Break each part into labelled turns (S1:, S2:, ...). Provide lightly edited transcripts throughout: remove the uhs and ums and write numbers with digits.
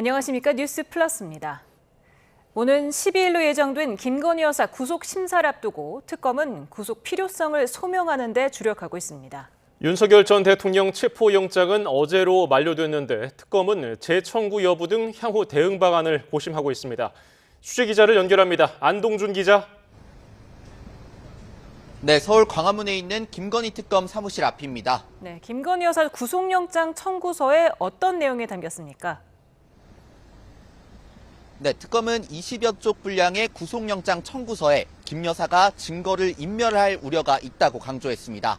S1: 안녕하십니까. 뉴스 플러스입니다. 오는 12일로 예정된 김건희 여사 구속 심사를 앞두고 특검은 구속 필요성을 소명하는 데 주력하고 있습니다.
S2: 윤석열 전 대통령 체포영장은 어제로 만료됐는데 특검은 재청구 여부 등 향후 대응 방안을 고심하고 있습니다. 취재기자를 연결합니다. 안동준 기자.
S3: 네, 서울 광화문에 있는 김건희 특검 사무실 앞입니다.
S1: 네, 김건희 여사 구속영장 청구서에 어떤 내용이 담겼습니까?
S3: 네, 특검은 20여 쪽 분량의 구속영장 청구서에 김 여사가 증거를 인멸할 우려가 있다고 강조했습니다.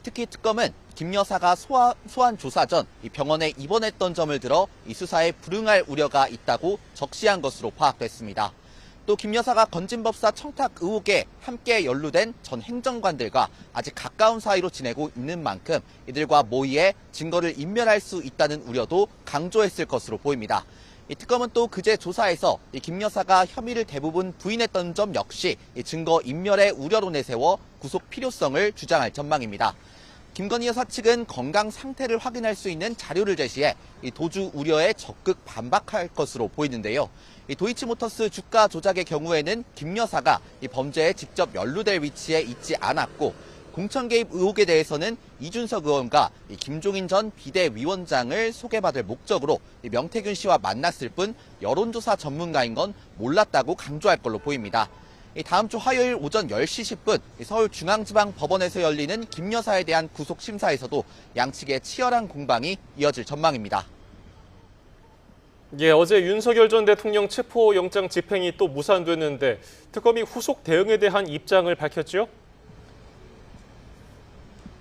S3: 특히 특검은 김 여사가 소환 조사 전 병원에 입원했던 점을 들어 이 수사에 불응할 우려가 있다고 적시한 것으로 파악됐습니다. 또 김 여사가 건진법사 청탁 의혹에 함께 연루된 전 행정관들과 아직 가까운 사이로 지내고 있는 만큼 이들과 모의해 증거를 인멸할 수 있다는 우려도 강조했을 것으로 보입니다. 이 특검은 또 그제 조사에서 김 여사가 혐의를 대부분 부인했던 점 역시 증거 인멸의 우려로 내세워 구속 필요성을 주장할 전망입니다. 김건희 여사 측은 건강 상태를 확인할 수 있는 자료를 제시해 도주 우려에 적극 반박할 것으로 보이는데요. 도이치모터스 주가 조작의 경우에는 김 여사가 이 범죄에 직접 연루될 위치에 있지 않았고 공천 개입 의혹에 대해서는 이준석 의원과 김종인 전 비대위원장을 소개받을 목적으로 명태균 씨와 만났을 뿐 여론조사 전문가인 건 몰랐다고 강조할 걸로 보입니다. 다음 주 화요일 오전 10시 10분 서울중앙지방법원에서 열리는 김 여사에 대한 구속심사에서도 양측의 치열한 공방이 이어질 전망입니다.
S2: 어제 윤석열 전 대통령 체포영장 집행이 또 무산됐는데 특검이 후속 대응에 대한 입장을 밝혔죠?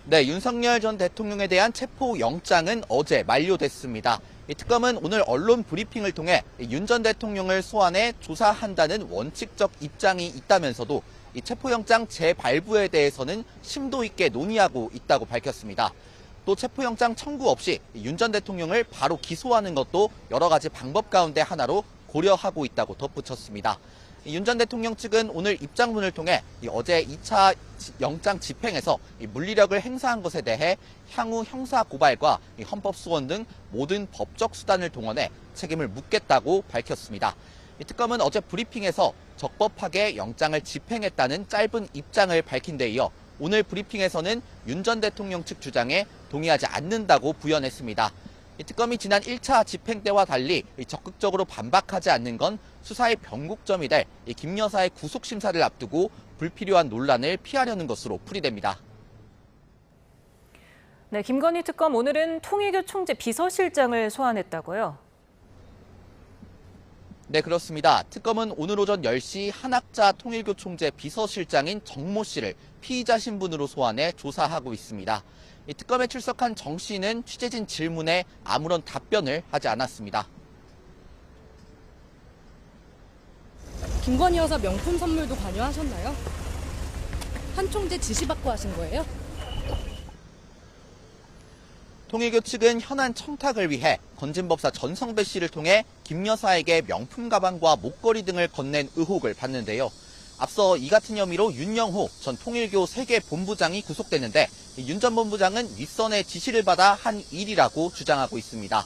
S3: 네, 윤석열 전 대통령에 대한 체포영장은 어제 만료됐습니다. 특검은 오늘 언론 브리핑을 통해 윤 전 대통령을 소환해 조사한다는 원칙적 입장이 있다면서도 이 체포영장 재발부에 대해서는 심도 있게 논의하고 있다고 밝혔습니다. 또 체포영장 청구 없이 윤 전 대통령을 바로 기소하는 것도 여러 가지 방법 가운데 하나로 고려하고 있다고 덧붙였습니다. 윤 전 대통령 측은 오늘 입장문을 통해 어제 2차 영장 집행에서 물리력을 행사한 것에 대해 향후 형사 고발과 헌법소원 등 모든 법적 수단을 동원해 책임을 묻겠다고 밝혔습니다. 특검은 어제 브리핑에서 적법하게 영장을 집행했다는 짧은 입장을 밝힌 데 이어 오늘 브리핑에서는 윤 전 대통령 측 주장에 동의하지 않는다고 부연했습니다. 특검이 지난 1차 집행 때와 달리 적극적으로 반박하지 않는 건 수사의 변곡점이 될 김 여사의 구속심사를 앞두고 불필요한 논란을 피하려는 것으로 풀이됩니다.
S1: 네, 김건희 특검 오늘은 통일교 총재 비서실장을 소환했다고요?
S3: 네, 그렇습니다. 특검은 오늘 오전 10시 한학자 통일교 총재 비서실장인 정모 씨를 피의자 신분으로 소환해 조사하고 있습니다. 이 특검에 출석한 정 씨는 취재진 질문에 아무런 답변을 하지 않았습니다.
S4: 김건희 여사 명품 선물도 관여하셨나요? 한 총재 지시받고 하신 거예요?
S3: 통일교 측은 현안 청탁을 위해 건진법사 전성배 씨를 통해 김 여사에게 명품 가방과 목걸이 등을 건넨 의혹을 받는데요. 앞서 이 같은 혐의로 윤영호 전 통일교 세계 본부장이 구속됐는데 윤 전 본부장은 윗선의 지시를 받아 한 일이라고 주장하고 있습니다.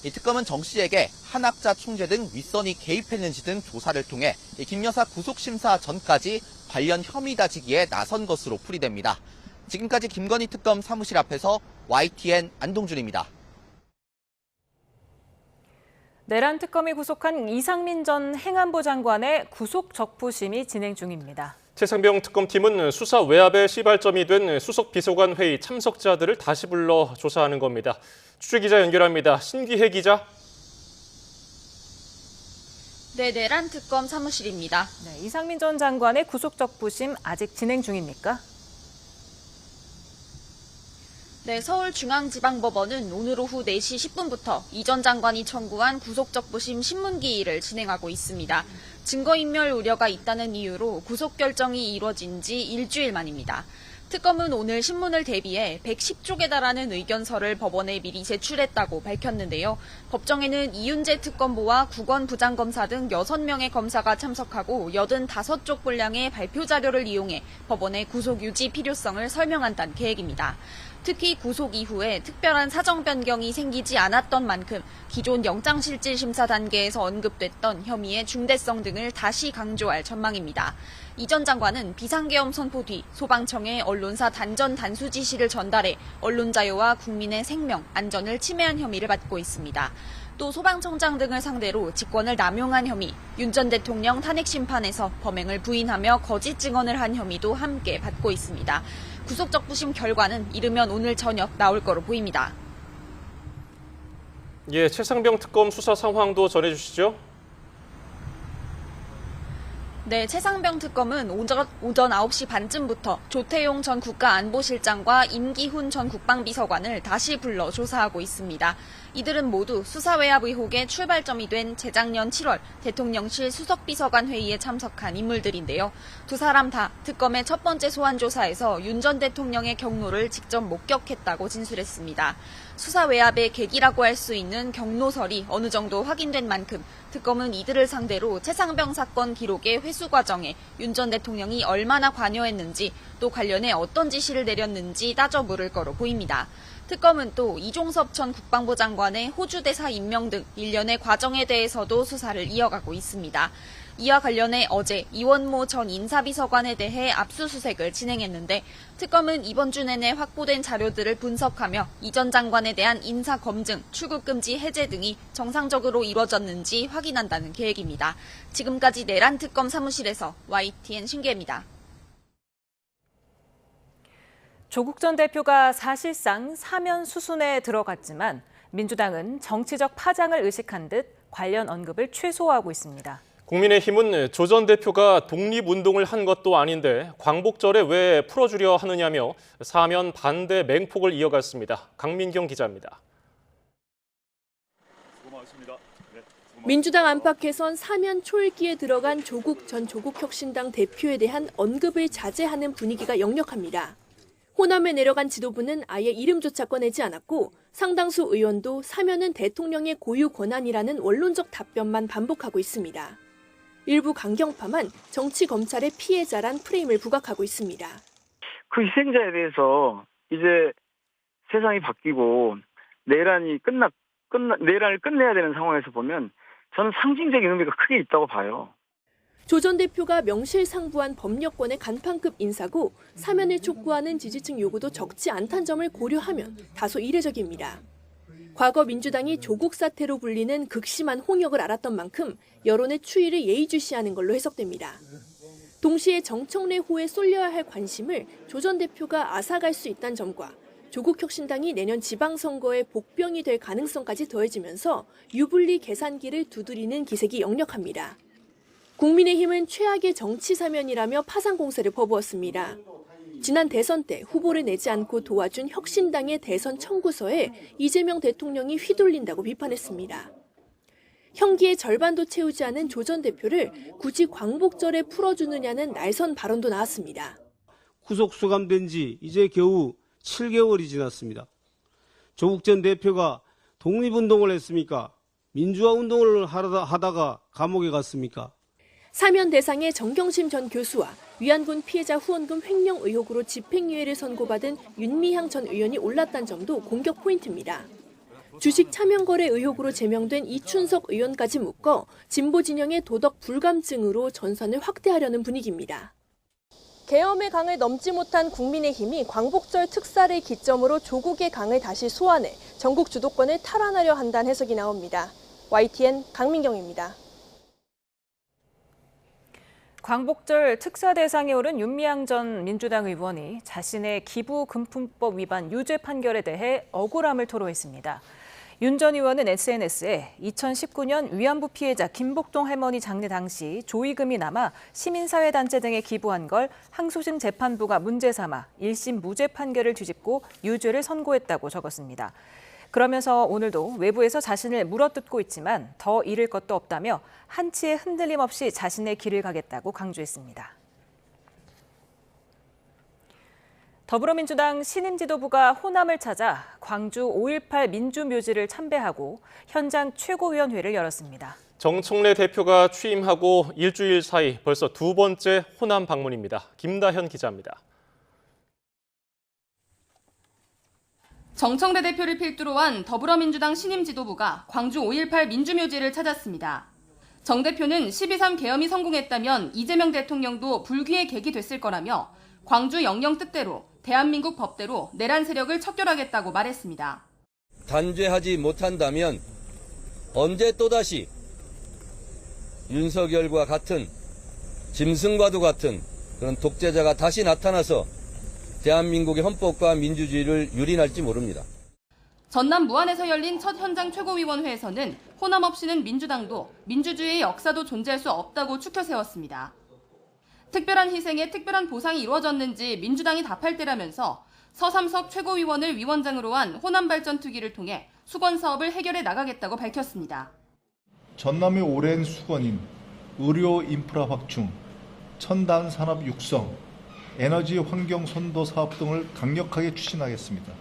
S3: 이 특검은 정 씨에게 한학자 총재 등 윗선이 개입했는지 등 조사를 통해 김 여사 구속심사 전까지 관련 혐의 다지기에 나선 것으로 풀이됩니다. 지금까지 김건희 특검 사무실 앞에서 YTN 안동준입니다.
S1: 내란 특검이 구속한 이상민 전 행안부 장관의 구속 적부심이 진행 중입니다.
S2: 최상병 특검팀은 수사 외압의 시발점이 된 수석 비서관 회의 참석자들을 다시 불러 조사하는 겁니다. 취재기자 연결합니다. 신기혜 기자.
S5: 네, 내란 특검 사무실입니다.
S1: 네, 이상민 전 장관의 구속 적부심 아직 진행 중입니까?
S5: 네, 서울중앙지방법원은 오늘 오후 4시 10분부터 이 전 장관이 청구한 구속적부심 신문기일을 진행하고 있습니다. 증거인멸 우려가 있다는 이유로 구속 결정이 이뤄진 지 일주일 만입니다. 특검은 오늘 신문을 대비해 110쪽에 달하는 의견서를 법원에 미리 제출했다고 밝혔는데요. 법정에는 이윤재 특검보와 국원 부장검사 등 6명의 검사가 참석하고 85쪽 분량의 발표 자료를 이용해 법원의 구속 유지 필요성을 설명한다는 계획입니다. 특히 구속 이후에 특별한 사정 변경이 생기지 않았던 만큼 기존 영장실질심사 단계에서 언급됐던 혐의의 중대성 등을 다시 강조할 전망입니다. 이 전 장관은 비상계엄 선포 뒤 소방청에 언론사 단전 단수 지시를 전달해 언론 자유와 국민의 생명, 안전을 침해한 혐의를 받고 있습니다. 또 소방청장 등을 상대로 직권을 남용한 혐의, 윤 전 대통령 탄핵 심판에서 범행을 부인하며 거짓 증언을 한 혐의도 함께 받고 있습니다. 구속적부심 결과는 이르면 오늘 저녁 나올 거로 보입니다.
S2: 예, 최상병 특검 수사 상황도 전해주시죠.
S5: 네, 최상병 특검은 오전 9시 반쯤부터 조태용 전 국가안보실장과 임기훈 전 국방비서관을 다시 불러 조사하고 있습니다. 이들은 모두 수사외압 의혹의 출발점이 된 재작년 7월 대통령실 수석비서관 회의에 참석한 인물들인데요. 두 사람 다 특검의 첫 번째 소환 조사에서 윤 전 대통령의 경로를 직접 목격했다고 진술했습니다. 수사외압의 계기라고 할 수 있는 경로설이 어느 정도 확인된 만큼 특검은 이들을 상대로 최상병 사건 기록의 회수 과정에 윤 전 대통령이 얼마나 관여했는지 또 관련해 어떤 지시를 내렸는지 따져 물을 거로 보입니다. 특검은 또 이종섭 전 국방부 장관의 호주 대사 임명 등 일련의 과정에 대해서도 수사를 이어가고 있습니다. 이와 관련해 어제 이원모 전 인사비서관에 대해 압수수색을 진행했는데 특검은 이번 주 내내 확보된 자료들을 분석하며 이 전 장관에 대한 인사검증, 출국금지 해제 등이 정상적으로 이루어졌는지 확인한다는 계획입니다. 지금까지 내란 특검 사무실에서 YTN 신기혜입니다.
S1: 조국 전 대표가 사실상 사면 수순에 들어갔지만 민주당은 정치적 파장을 의식한 듯 관련 언급을 최소화하고 있습니다.
S2: 국민의힘은 조 전 대표가 독립운동을 한 것도 아닌데 광복절에 왜 풀어주려 하느냐며 사면 반대 맹폭을 이어갔습니다. 강민경 기자입니다.
S6: 민주당 안팎에선 사면 초읽기에 들어간 조국 전 조국혁신당 대표에 대한 언급을 자제하는 분위기가 역력합니다. 호남에 내려간 지도부는 아예 이름조차 꺼내지 않았고 상당수 의원도 사면은 대통령의 고유 권한이라는 원론적 답변만 반복하고 있습니다. 일부 강경파만 정치 검찰의 피해자란 프레임을 부각하고 있습니다.
S7: 그 희생자에 대해서 이제 세상이 바뀌고 내란을 끝내야 되는 상황에서 보면 저는 상징적인 의미가 크게 있다고 봐요.
S6: 조 전 대표가 명실상부한 법력권의 간판급 인사고 사면을 촉구하는 지지층 요구도 적지 않다는 점을 고려하면 다소 이례적입니다. 과거 민주당이 조국 사태로 불리는 극심한 홍역을 알았던 만큼 여론의 추이를 예의주시하는 걸로 해석됩니다. 동시에 정청래 호에 쏠려야 할 관심을 조 전 대표가 앗아갈 수 있다는 점과 조국혁신당이 내년 지방선거의 복병이 될 가능성까지 더해지면서 유불리 계산기를 두드리는 기색이 역력합니다. 국민의힘은 최악의 정치 사면이라며 파상 공세를 퍼부었습니다. 지난 대선 때 후보를 내지 않고 도와준 혁신당의 대선 청구서에 이재명 대통령이 휘둘린다고 비판했습니다. 형기의 절반도 채우지 않은 조 전 대표를 굳이 광복절에 풀어주느냐는 날선 발언도 나왔습니다.
S8: 구속 수감된 지 이제 겨우 7개월이 지났습니다. 조국 전 대표가 독립운동을 했습니까? 민주화 운동을 하다가 감옥에 갔습니까?
S6: 사면 대상의 정경심 전 교수와 위안군 피해자 후원금 횡령 의혹으로 집행유예를 선고받은 윤미향 전 의원이 올랐다는 점도 공격 포인트입니다. 주식 차명거래 의혹으로 제명된 이춘석 의원까지 묶어 진보 진영의 도덕 불감증으로 전선을 확대하려는 분위기입니다. 계엄의 강을 넘지 못한 국민의힘이 광복절 특사를 기점으로 조국의 강을 다시 소환해 전국 주도권을 탈환하려 한다는 해석이 나옵니다. YTN 강민경입니다.
S1: 광복절 특사 대상에 오른 윤미향 전 민주당 의원이 자신의 기부금품법 위반 유죄 판결에 대해 억울함을 토로했습니다. 윤 전 의원은 SNS에 2019년 위안부 피해자 김복동 할머니 장례 당시 조의금이 남아 시민사회단체 등에 기부한 걸 항소심 재판부가 문제 삼아 1심 무죄 판결을 뒤집고 유죄를 선고했다고 적었습니다. 그러면서 오늘도 외부에서 자신을 물어뜯고 있지만 더 잃을 것도 없다며 한치의 흔들림 없이 자신의 길을 가겠다고 강조했습니다. 더불어민주당 신임 지도부가 호남을 찾아 광주 5.18 민주묘지를 참배하고 현장 최고위원회를 열었습니다.
S2: 정청래 대표가 취임하고 일주일 사이 벌써 두 번째 호남 방문입니다. 김다현 기자입니다.
S9: 정청래 대표를 필두로 한 더불어민주당 신임 지도부가 광주 5.18 민주묘지를 찾았습니다. 정 대표는 12.3 계엄이 성공했다면 이재명 대통령도 불귀의 객이 됐을 거라며 광주 영령 뜻대로 대한민국 법대로 내란 세력을 척결하겠다고 말했습니다.
S10: 단죄하지 못한다면 언제 또다시 윤석열과 같은 짐승과도 같은 그런 독재자가 다시 나타나서 대한민국의 헌법과 민주주의를 유린할지 모릅니다.
S9: 전남 무안에서 열린 첫 현장 최고위원회에서는 호남 없이는 민주당도 민주주의의 역사도 존재할 수 없다고 추켜 세웠습니다. 특별한 희생에 특별한 보상이 이루어졌는지 민주당이 답할 때라면서 서삼석 최고위원을 위원장으로 한 호남발전특위를 통해 수건 사업을 해결해 나가겠다고 밝혔습니다.
S11: 전남의 오랜 수건인 의료 인프라 확충, 첨단 산업 육성, 에너지 환경 선도 사업 등을 강력하게 추진하겠습니다.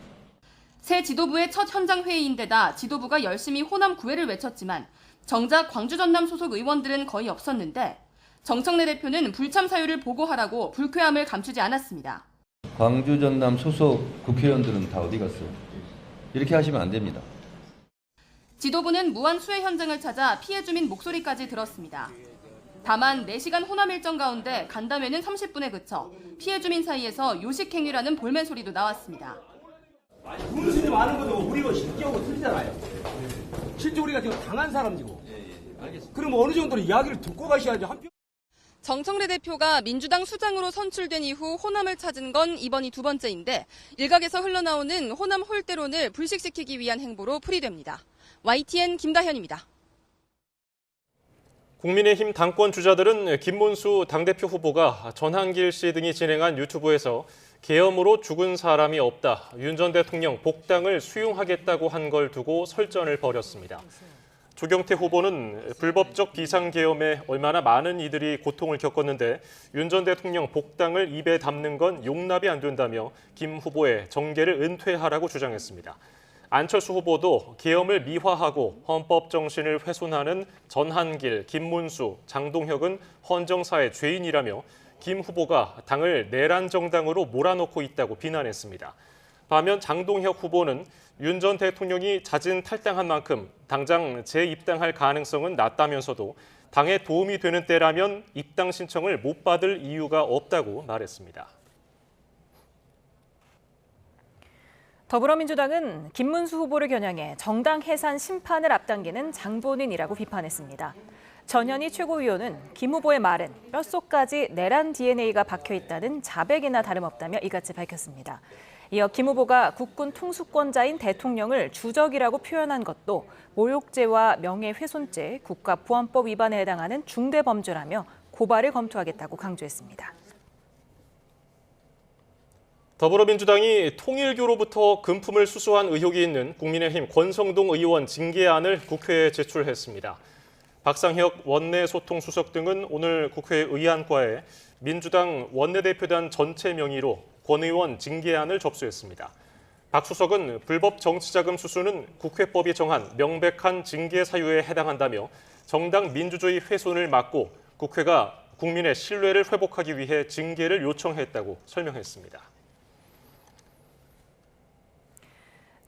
S9: 새 지도부의 첫 현장 회의인데다 지도부가 열심히 호남 구애를 외쳤지만 정작 광주 전남 소속 의원들은 거의 없었는데 정청래 대표는 불참 사유를 보고하라고 불쾌함을 감추지 않았습니다.
S10: 광주 전남 소속 국회의원들은 다 어디 갔어요? 이렇게 하시면 안 됩니다.
S9: 지도부는 무안 수해 현장을 찾아 피해 주민 목소리까지 들었습니다. 다만 4시간 호남 일정 가운데 간담회는 30분에 그쳐 피해 주민 사이에서 요식행위라는 볼멘 소리도 나왔습니다.
S12: 분수이 많은 것도 우리가 신기하고 틀리잖아요. 실제 우리가 지금 당한 사람이고. 그럼 어느 정도로 이야기를 듣고 가셔야죠.
S9: 정청래 대표가 민주당 수장으로 선출된 이후 호남을 찾은 건 이번이 두 번째인데 일각에서 흘러나오는 호남 홀대론을 불식시키기 위한 행보로 풀이됩니다. YTN 김다현입니다.
S2: 국민의힘 당권 주자들은 김문수 당대표 후보가 전한길 씨 등이 진행한 유튜브에서 계엄으로 죽은 사람이 없다, 윤 전 대통령 복당을 수용하겠다고 한 걸 두고 설전을 벌였습니다. 조경태 후보는 불법적 비상계엄에 얼마나 많은 이들이 고통을 겪었는데 윤 전 대통령 복당을 입에 담는 건 용납이 안 된다며 김 후보의 정계를 은퇴하라고 주장했습니다. 안철수 후보도 계엄을 미화하고 헌법 정신을 훼손하는 전한길, 김문수, 장동혁은 헌정사의 죄인이라며 김 후보가 당을 내란 정당으로 몰아넣고 있다고 비난했습니다. 반면 장동혁 후보는 윤 전 대통령이 자진 탈당한 만큼 당장 재입당할 가능성은 낮다면서도 당에 도움이 되는 때라면 입당 신청을 못 받을 이유가 없다고 말했습니다.
S1: 더불어민주당은 김문수 후보를 겨냥해 정당 해산 심판을 앞당기는 장본인이라고 비판했습니다. 전현희 최고위원은 김 후보의 말은 뼛속까지 내란 DNA가 박혀있다는 자백이나 다름없다며 이같이 밝혔습니다. 이어 김 후보가 국군 통수권자인 대통령을 주적이라고 표현한 것도 모욕죄와 명예훼손죄, 국가보안법 위반에 해당하는 중대범죄라며 고발을 검토하겠다고 강조했습니다.
S2: 더불어민주당이 통일교로부터 금품을 수수한 의혹이 있는 국민의힘 권성동 의원 징계안을 국회에 제출했습니다. 박상혁 원내소통수석 등은 오늘 국회 의안과에 민주당 원내대표단 전체 명의로 권 의원 징계안을 접수했습니다. 박 수석은 불법 정치자금 수수는 국회법이 정한 명백한 징계 사유에 해당한다며 정당 민주주의 훼손을 막고 국회가 국민의 신뢰를 회복하기 위해 징계를 요청했다고 설명했습니다.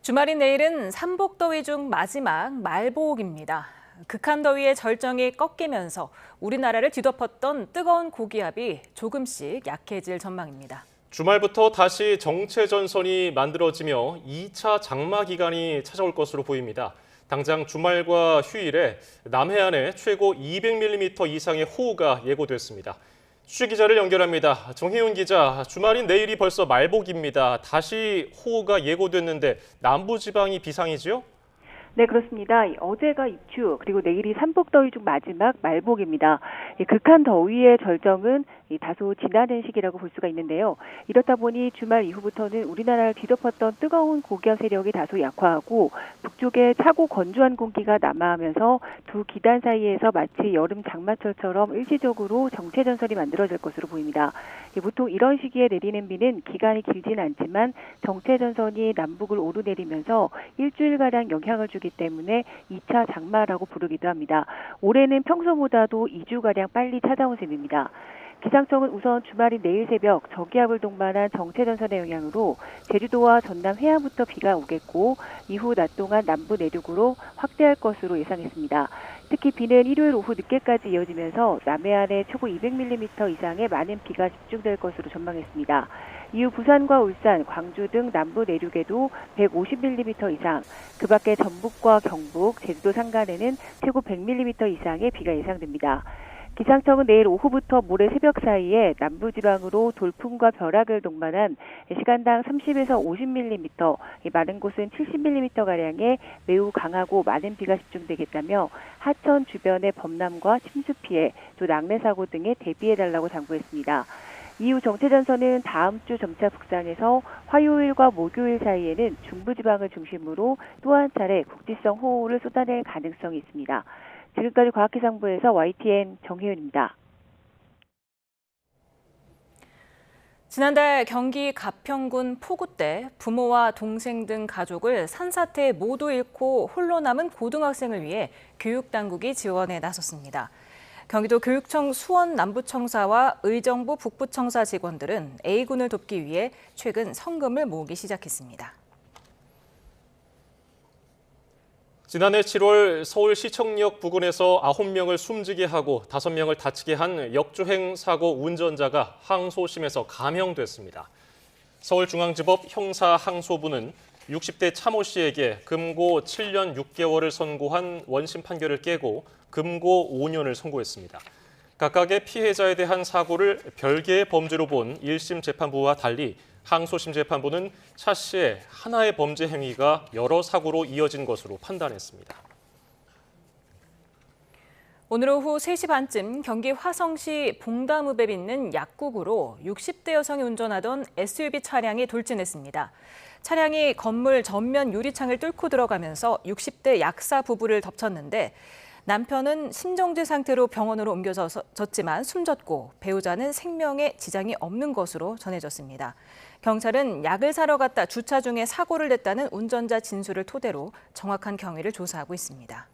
S1: 주말인 내일은 삼복더위 중 마지막 말복입니다. 극한 더위의 절정이 꺾이면서 우리나라를 뒤덮었던 뜨거운 고기압이 조금씩 약해질 전망입니다.
S2: 주말부터 다시 정체전선이 만들어지며 2차 장마 기간이 찾아올 것으로 보입니다. 당장 주말과 휴일에 남해안에 최고 200mm 이상의 호우가 예고됐습니다. 취재기자를 연결합니다. 정혜윤 기자, 주말인 내일이 벌써 말복입니다. 다시 호우가 예고됐는데 남부지방이 비상이지요?
S13: 네, 그렇습니다. 어제가 입추, 그리고 내일이 삼복더위 중 마지막 말복입니다. 극한 더위의 절정은 다소 지나는 시기라고 볼 수가 있는데요. 이렇다 보니 주말 이후부터는 우리나라를 뒤덮었던 뜨거운 고기압 세력이 다소 약화하고 북쪽에 차고 건조한 공기가 남하하면서 두 기단 사이에서 마치 여름 장마철처럼 일시적으로 정체전선이 만들어질 것으로 보입니다. 보통 이런 시기에 내리는 비는 기간이 길지는 않지만 정체전선이 남북을 오르내리면서 일주일가량 영향을 주기 때문에 2차 장마라고 부르기도 합니다. 올해는 평소보다도 2주가량 빨리 찾아온 셈입니다. 기상청은 우선 주말인 내일 새벽 저기압을 동반한 정체전선의 영향으로 제주도와 전남 해안부터 비가 오겠고 이후 낮 동안 남부 내륙으로 확대할 것으로 예상했습니다. 특히 비는 일요일 오후 늦게까지 이어지면서 남해안에 초고 200mm 이상의 많은 비가 집중될 것으로 전망했습니다. 이후 부산과 울산, 광주 등 남부 내륙에도 150mm 이상, 그 밖에 전북과 경북, 제주도 산간에는 최고 100mm 이상의 비가 예상됩니다. 기상청은 내일 오후부터 모레 새벽 사이에 남부지방으로 돌풍과 벼락을 동반한 시간당 30에서 50mm, 많은 곳은 70mm가량의 매우 강하고 많은 비가 집중되겠다며 하천 주변의 범람과 침수 피해, 또 낙뢰 사고 등에 대비해달라고 당부했습니다. 이후 정체전선은 다음 주 점차 북상해서 화요일과 목요일 사이에는 중부지방을 중심으로 또 한 차례 국지성 호우를 쏟아낼 가능성이 있습니다. 지금까지 과학기상부에서 YTN 정혜윤입니다.
S1: 지난달 경기 가평군 포구 때 부모와 동생 등 가족을 산사태에 모두 잃고 홀로 남은 고등학생을 위해 교육당국이 지원에 나섰습니다. 경기도 교육청 수원 남부청사와 의정부 북부청사 직원들은 A군을 돕기 위해 최근 성금을 모으기 시작했습니다.
S2: 지난해 7월 서울시청역 부근에서 9명을 숨지게 하고 5명을 다치게 한 역주행 사고 운전자가 항소심에서 감형됐습니다. 서울중앙지법 형사항소부는 60대 차모 씨에게 금고 7년 6개월을 선고한 원심 판결을 깨고 금고 5년을 선고했습니다. 각각의 피해자에 대한 사고를 별개의 범죄로 본 1심 재판부와 달리 항소심 재판부는 차 씨의 하나의 범죄 행위가 여러 사고로 이어진 것으로 판단했습니다.
S1: 오늘 오후 3시 반쯤 경기 화성시 봉담읍에 있는 약국으로 60대 여성이 운전하던 SUV 차량이 돌진했습니다. 차량이 건물 전면 유리창을 뚫고 들어가면서 60대 약사 부부를 덮쳤는데 남편은 심정지 상태로 병원으로 옮겨졌지만 숨졌고 배우자는 생명에 지장이 없는 것으로 전해졌습니다. 경찰은 약을 사러 갔다 주차 중에 사고를 냈다는 운전자 진술을 토대로 정확한 경위를 조사하고 있습니다.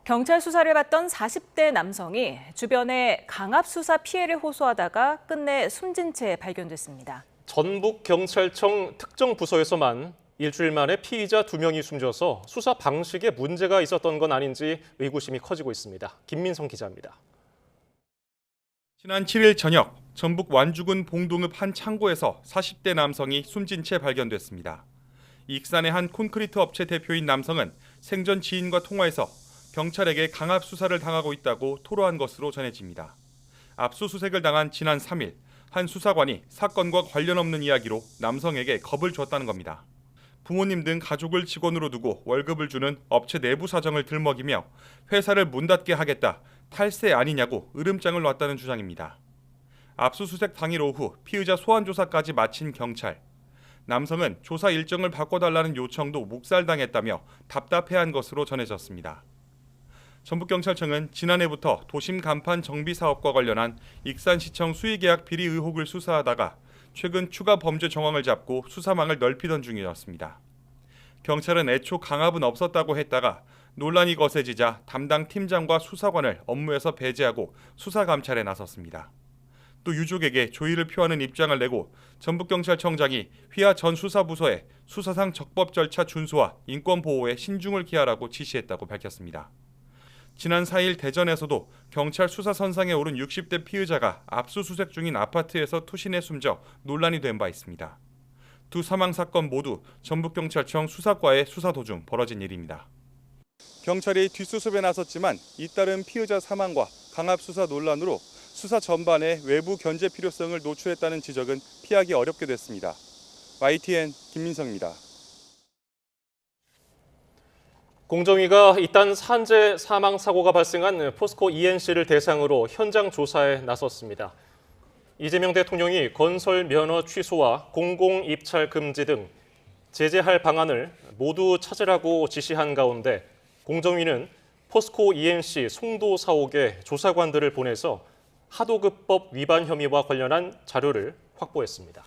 S1: 경찰 수사를 받던 40대 남성이 주변에 강압수사 피해를 호소하다가 끝내 숨진 채 발견됐습니다.
S2: 전북경찰청 특정부서에서만 일주일 만에 피의자 2명이 숨져서 수사 방식에 문제가 있었던 건 아닌지 의구심이 커지고 있습니다. 김민성 기자입니다.
S14: 지난 7일 저녁 전북 완주군 봉동읍 한 창고에서 40대 남성이 숨진 채 발견됐습니다. 익산의 한 콘크리트 업체 대표인 남성은 생전 지인과 통화해서 경찰에게 강압 수사를 당하고 있다고 토로한 것으로 전해집니다. 압수수색을 당한 지난 3일 한 수사관이 사건과 관련 없는 이야기로 남성에게 겁을 줬다는 겁니다. 부모님 등 가족을 직원으로 두고 월급을 주는 업체 내부 사정을 들먹이며 회사를 문 닫게 하겠다, 탈세 아니냐고 으름장을 놨다는 주장입니다. 압수수색 당일 오후 피의자 소환 조사까지 마친 경찰. 남성은 조사 일정을 바꿔달라는 요청도 묵살당했다며 답답해한 것으로 전해졌습니다. 전북경찰청은 지난해부터 도심 간판 정비 사업과 관련한 익산시청 수의계약 비리 의혹을 수사하다가 최근 추가 범죄 정황을 잡고 수사망을 넓히던 중이었습니다. 경찰은 애초 강압은 없었다고 했다가 논란이 거세지자 담당 팀장과 수사관을 업무에서 배제하고 수사 감찰에 나섰습니다. 또 유족에게 조의를 표하는 입장을 내고 전북경찰청장이 휘하 전 수사부서에 수사상 적법 절차 준수와 인권 보호에 신중을 기하라고 지시했다고 밝혔습니다. 지난 4일 대전에서도 경찰 수사 선상에 오른 60대 피의자가 압수수색 중인 아파트에서 투신해 숨져 논란이 된 바 있습니다. 두 사망 사건 모두 전북경찰청 수사과의 수사 도중 벌어진 일입니다. 경찰이 뒷수습에 나섰지만 잇따른 피의자 사망과 강압 수사 논란으로 수사 전반에 외부 견제 필요성을 노출했다는 지적은 피하기 어렵게 됐습니다. YTN 김민성입니다.
S2: 공정위가 이딴 산재 사망 사고가 발생한 포스코 ENC를 대상으로 현장 조사에 나섰습니다. 이재명 대통령이 건설 면허 취소와 공공 입찰 금지 등 제재할 방안을 모두 찾으라고 지시한 가운데 공정위는 포스코 ENC 송도 사옥에 조사관들을 보내서 하도급법 위반 혐의와 관련한 자료를 확보했습니다.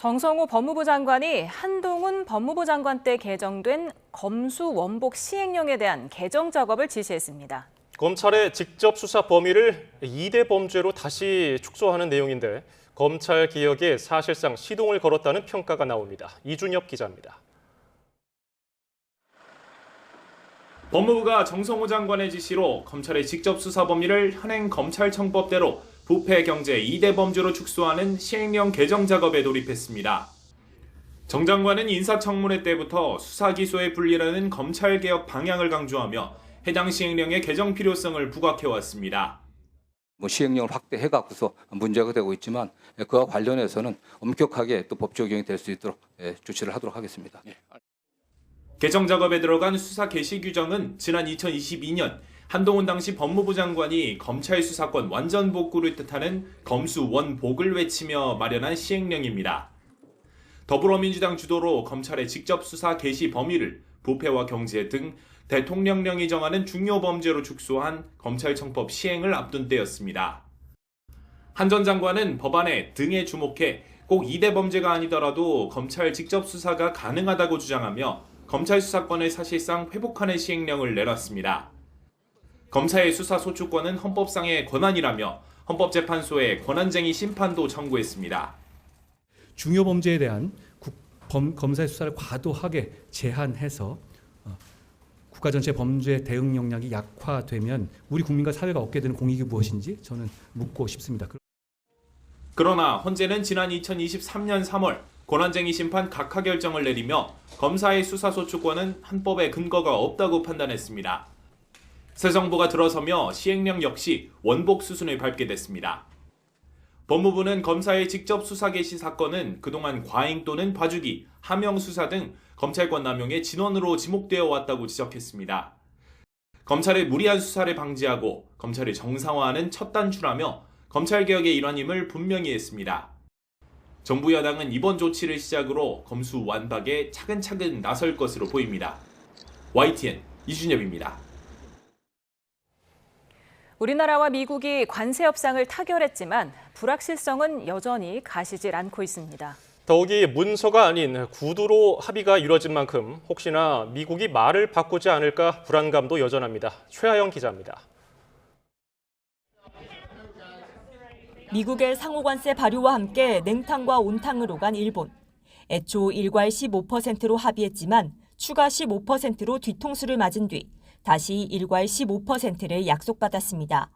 S1: 정성호 법무부 장관이 한동훈 법무부 장관 때 개정된 검수 원복 시행령에 대한 개정 작업을 지시했습니다.
S2: 검찰의 직접 수사 범위를 2대 범죄로 다시 축소하는 내용인데 검찰 개혁에 사실상 시동을 걸었다는 평가가 나옵니다. 이준엽 기자입니다.
S15: 법무부가 정성호 장관의 지시로 검찰의 직접 수사 범위를 현행 검찰청법대로 부패 경제 2대 범죄로 축소하는 시행령 개정 작업에 돌입했습니다. 정 장관은 인사청문회 때부터 수사 기소의 분리라는 검찰개혁 방향을 강조하며 해당 시행령의 개정 필요성을 부각해왔습니다.
S10: 시행령을 확대해갖고서 문제가 되고 있지만 그와 관련해서는 엄격하게 또 법 적용이 될 수 있도록 조치를 하도록 하겠습니다.
S15: 개정 작업에 들어간 수사 개시 규정은 지난 2022년 한동훈 당시 법무부 장관이 검찰 수사권 완전 복구를 뜻하는 검수 원복을 외치며 마련한 시행령입니다. 더불어민주당 주도로 검찰의 직접 수사 개시 범위를 부패와 경제 등 대통령령이 정하는 중요 범죄로 축소한 검찰청법 시행을 앞둔 때였습니다. 한 전 장관은 법안에 등에 주목해 꼭 2대 범죄가 아니더라도 검찰 직접 수사가 가능하다고 주장하며 검찰 수사권을 사실상 회복하는 시행령을 내놨습니다. 검사의 수사 소추권은 헌법상의 권한이라며 헌법재판소에 권한쟁의 심판도 청구했습니다.
S16: 중요 범죄에 대한 검사의 수사를 과도하게 제한해서 국가 전체 범죄 대응 역량이 약화되면 우리 국민과 사회가 얻게 되는 공익이 무엇인지 저는 묻고 싶습니다.
S15: 그러나 헌재는 지난 2023년 3월 권한쟁의 심판 각하 결정을 내리며 검사의 수사 소추권은 헌법에 근거가 없다고 판단했습니다. 새 정부가 들어서며 시행령 역시 원복 수순을 밟게 됐습니다. 법무부는 검사의 직접 수사 개시 사건은 그동안 과잉 또는 봐주기, 하명 수사 등 검찰권 남용의 진원으로 지목되어 왔다고 지적했습니다. 검찰의 무리한 수사를 방지하고 검찰을 정상화하는 첫 단추라며 검찰개혁의 일환임을 분명히 했습니다. 정부 여당은 이번 조치를 시작으로 검수 완박에 차근차근 나설 것으로 보입니다. YTN 이준엽입니다.
S1: 우리나라와 미국이 관세 협상을 타결했지만 불확실성은 여전히 가시질 않고 있습니다.
S2: 더욱이 문서가 아닌 구두로 합의가 이뤄진 만큼 혹시나 미국이 말을 바꾸지 않을까 불안감도 여전합니다. 최하영 기자입니다.
S17: 미국의 상호관세 발효와 함께 냉탕과 온탕으로 간 일본. 애초 일괄 15%로 합의했지만 추가 15%로 뒤통수를 맞은 뒤 다시 일괄 15%를 약속받았습니다.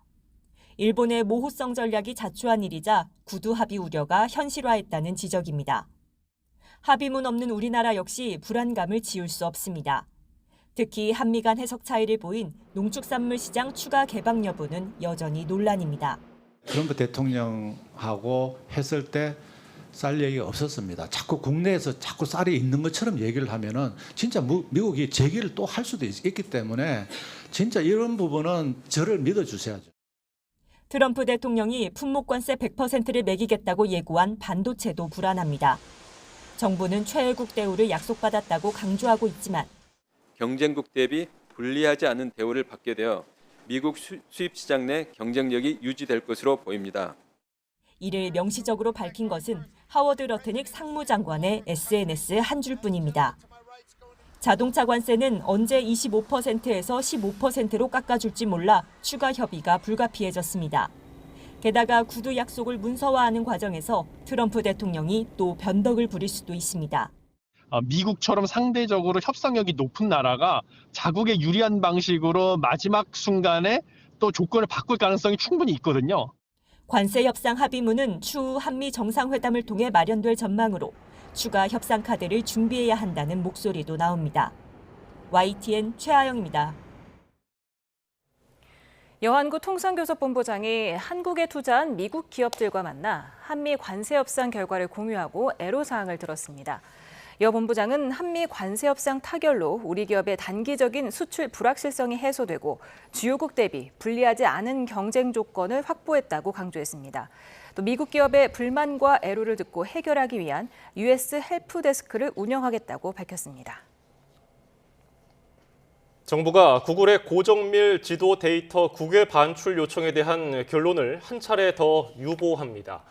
S17: 일본의 모호성 전략이 자초한 일이자 구두 합의 우려가 현실화했다는 지적입니다. 합의문 없는 우리나라 역시 불안감을 지울 수 없습니다. 특히 한미 간 해석 차이를 보인 농축산물 시장 추가 개방 여부는 여전히 논란입니다.
S18: 트럼프 대통령하고 했을 때 쌀 얘기가 없었습니다. 자꾸 국내에서 자꾸 쌀이 있는 것처럼 얘기를 하면은 진짜 미국이 제기를 또 할 수도 있기 때문에 진짜 이런 부분은 저를 믿어주셔야죠.
S17: 트럼프 대통령이 품목관세 100%를 매기겠다고 예고한 반도체도 불안합니다. 정부는 최애국 대우를 약속받았다고 강조하고 있지만
S19: 경쟁국 대비 불리하지 않은 대우를 받게 되어 미국 수입 시장 내 경쟁력이 유지될 것으로 보입니다.
S17: 이를 명시적으로 밝힌 것은 하워드 러트닉 상무장관의 SNS 한 줄뿐입니다. 자동차 관세는 언제 25%에서 15%로 깎아줄지 몰라 추가 협의가 불가피해졌습니다. 게다가 구두 약속을 문서화하는 과정에서 트럼프 대통령이 또 변덕을 부릴 수도 있습니다.
S20: 미국처럼 상대적으로 협상력이 높은 나라가 자국에 유리한 방식으로 마지막 순간에 또 조건을 바꿀 가능성이 충분히 있거든요.
S17: 관세 협상 합의문은 추후 한미 정상회담을 통해 마련될 전망으로 추가 협상 카드를 준비해야 한다는 목소리도 나옵니다. YTN 최하영입니다.
S1: 여한구 통상교섭본부장이 한국에 투자한 미국 기업들과 만나 한미 관세 협상 결과를 공유하고 애로사항을 들었습니다. 여 본부장은 한미 관세 협상 타결로 우리 기업의 단기적인 수출 불확실성이 해소되고 주요국 대비 불리하지 않은 경쟁 조건을 확보했다고 강조했습니다. 또 미국 기업의 불만과 애로를 듣고 해결하기 위한 US 헬프데스크를 운영하겠다고 밝혔습니다.
S2: 정부가 구글의 고정밀 지도 데이터 국외 반출 요청에 대한 결론을 한 차례 더 유보합니다.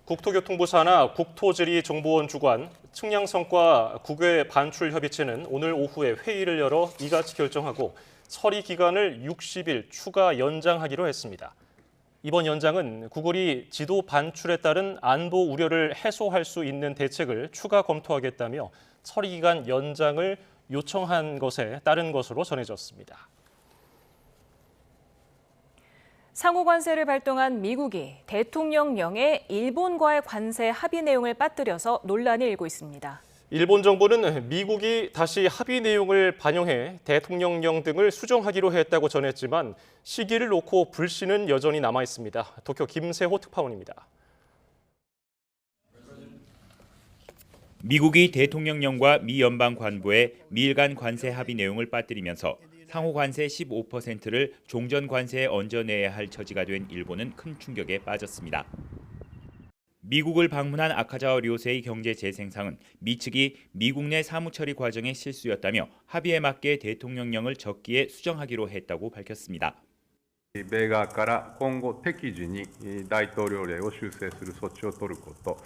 S2: 국토교통부 산하 국토지리정보원 주관, 측량성과 국외 반출협의체는 오늘 오후에 회의를 열어 이같이 결정하고 서리 기간을 60일 추가 연장하기로 했습니다. 이번 연장은 구글이 지도 반출에 따른 안보 우려를 해소할 수 있는 대책을 추가 검토하겠다며 서리 기간 연장을 요청한 것에 따른 것으로 전해졌습니다.
S1: 상호관세를 발동한 미국이 대통령령에 일본과의 관세 합의 내용을 빠뜨려서 논란이 일고 있습니다.
S2: 일본 정부는 미국이 다시 합의 내용을 반영해 대통령령 등을 수정하기로 했다고 전했지만 시기를 놓고 불신은 여전히 남아 있습니다. 도쿄 김세호 특파원입니다.
S21: 미국이 대통령령과 미 연방관보의 미일 간 관세 합의 내용을 빠뜨리면서 상호 관세 15%를 종전 관세에 얹어내야 할 처지가 된 일본은 큰 충격에 빠졌습니다. 미국을 방문한 아카자와 료세이 경제 재생상은 미 측이 미국 내 사무처리 과정의 실수였다며 합의에 맞게 대통령령을 적기에 수정하기로 했다고 밝혔습니다.
S22: 米側から今後適時に大統領令を修正する措置を取ること、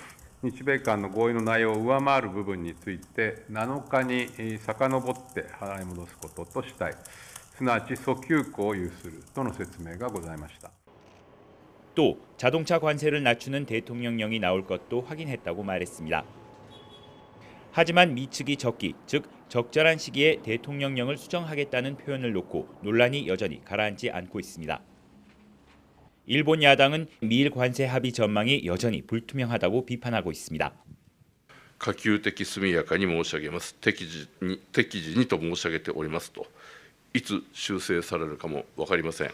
S22: 日米間の合意の内容を上回る部分について7日に遡って払い戻すこととしたい、すなわち訴求庫を有するとの説明がございました。
S21: 또 자동차 관세를 낮추는 대통령령이 나올 것도 확인했다고 말했습니다. 하지만 미 측이 적기, 즉 적절한 시기에 대통령령을 수정하겠다는 표현을 놓고 논란이 여전히 가라앉지 않고 있습니다. 일본 야당은 미일 관세 합의 전망이 여전히 불투명하다고 비판하고 있습니다.
S23: 可及的速やかに申し上げます。適時にと申し上げておりますと、いつ修正されるかも分かりません。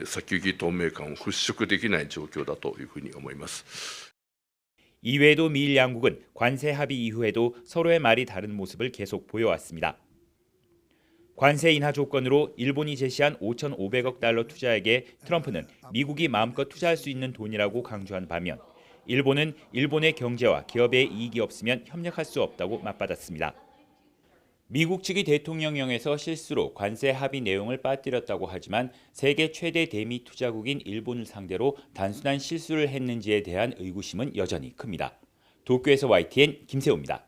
S23: 先行き透明感を払拭できない状況だというふうに思います。
S21: 이외에도 미일 양국은 관세 합의 이후에도 서로의 말이 다른 모습을 계속 보여왔습니다. 관세 인하 조건으로 일본이 제시한 5,500억 달러 투자액에 트럼프는 미국이 마음껏 투자할 수 있는 돈이라고 강조한 반면 일본은 일본의 경제와 기업에 이익이 없으면 협력할 수 없다고 맞받았습니다. 미국 측이 대통령령에서 실수로 관세 합의 내용을 빠뜨렸다고 하지만 세계 최대 대미 투자국인 일본을 상대로 단순한 실수를 했는지에 대한 의구심은 여전히 큽니다. 도쿄에서 YTN 김세호입니다.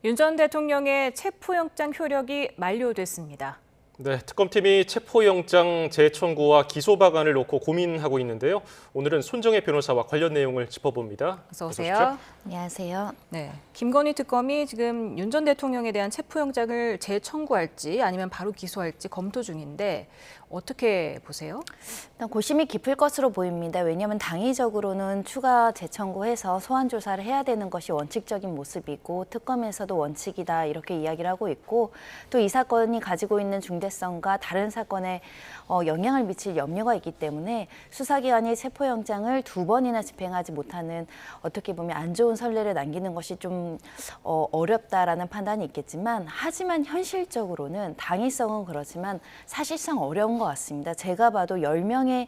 S1: 윤 전 대통령의 체포영장 효력이 만료됐습니다.
S2: 네, 특검팀이 체포영장 재청구와 기소 방안을 놓고 고민하고 있는데요. 오늘은 손정혜 변호사와 관련 내용을 짚어봅니다.
S1: 어서 오세요.
S24: 안녕하세요.
S1: 네, 김건희 특검이 지금 윤 전 대통령에 대한 체포영장을 재청구할지 아니면 바로 기소할지 검토 중인데 어떻게 보세요?
S24: 일단 고심이 깊을 것으로 보입니다. 왜냐하면 당위적으로는 추가 재청구해서 소환 조사를 해야 되는 것이 원칙적인 모습이고 특검에서도 원칙이다 이렇게 이야기를 하고 있고 또 이 사건이 가지고 있는 중대성과 다른 사건에 영향을 미칠 염려가 있기 때문에 수사기관이 체포영장을 2번이나 집행하지 못하는 어떻게 보면 안 좋은 선례를 남기는 것이 좀 어렵다라는 판단이 있겠지만 하지만 현실적으로는 당위성은 그렇지만 사실상 어려운 것 같습니다. 제가 봐도 10명의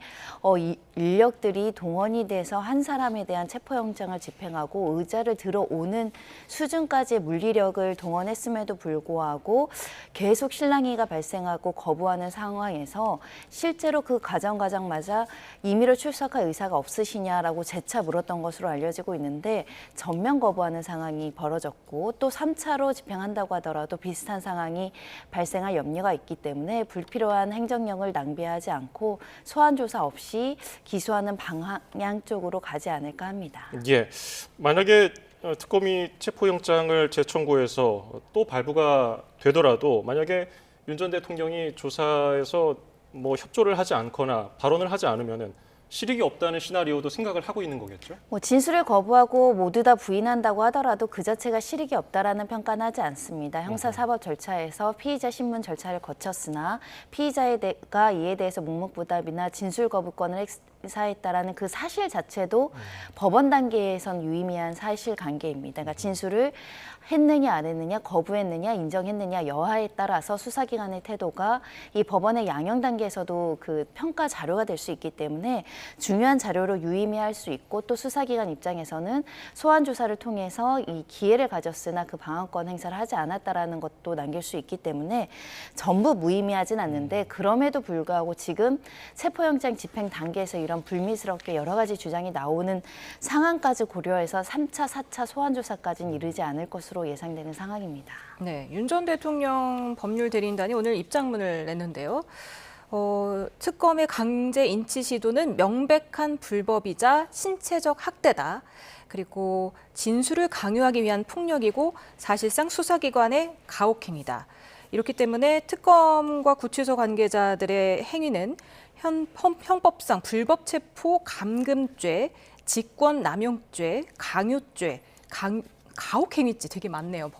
S24: 인력들이 동원이 돼서 한 사람에 대한 체포영장을 집행하고 의자를 들어오는 수준까지의 물리력을 동원했음에도 불구하고 계속 실랑이가 발생하고 거부하는 상황에서 실제로 그 가정마자 임의로 출석할 의사가 없으시냐라고 재차 물었던 것으로 알려지고 있는데 전면 거부하는 상황이 벌어졌고 또 3차로 집행한다고 하더라도 비슷한 상황이 발생할 염려가 있기 때문에 불필요한 행정력을 낭비하지 않고 소환 조사 없이 기소하는 방향 쪽으로 가지 않을까 합니다.
S2: 예, 만약에 특검이 체포영장을 재청구해서 또 발부가 되더라도 만약에 윤 전 대통령이 조사에서 협조를 하지 않거나 발언을 하지 않으면은 실익이 없다는 시나리오도 생각을 하고 있는 거겠죠?
S24: 진술을 거부하고 모두 다 부인한다고 하더라도 그 자체가 실익이 없다라는 평가는 하지 않습니다. 형사사법 절차에서 피의자 신문 절차를 거쳤으나 피의자가 이에 대해서 묵묵부답이나 진술 거부권을 인사했다라는 그 사실 자체도 법원 단계에선 유의미한 사실관계입니다. 그러니까 진술을 했느냐 안 했느냐, 거부했느냐, 인정했느냐 여하에 따라서 수사기관의 태도가 이 법원의 양형 단계에서도 그 평가 자료가 될 수 있기 때문에 중요한 자료로 유의미할 수 있고, 또 수사기관 입장에서는 소환 조사를 통해서 이 기회를 가졌으나 그 방어권 행사를 하지 않았다라는 것도 남길 수 있기 때문에 전부 무의미하진 않는데, 그럼에도 불구하고 지금 체포영장 집행 단계에서 이런 불미스럽게 여러 가지 주장이 나오는 상황까지 고려해서 3차, 4차 소환 조사까지는 이르지 않을 것으로 예상되는 상황입니다.
S1: 네, 윤 전 대통령 법률 대리인단이 오늘 입장문을 냈는데요. 특검의 강제 인치 시도는 명백한 불법이자 신체적 학대다. 그리고 진술을 강요하기 위한 폭력이고 사실상 수사기관의 가혹행위다. 이렇기 때문에 특검과 구치소 관계자들의 행위는 형법상 불법체포 감금죄, 직권남용죄, 강요죄, 가혹행위죄 되게 많네요.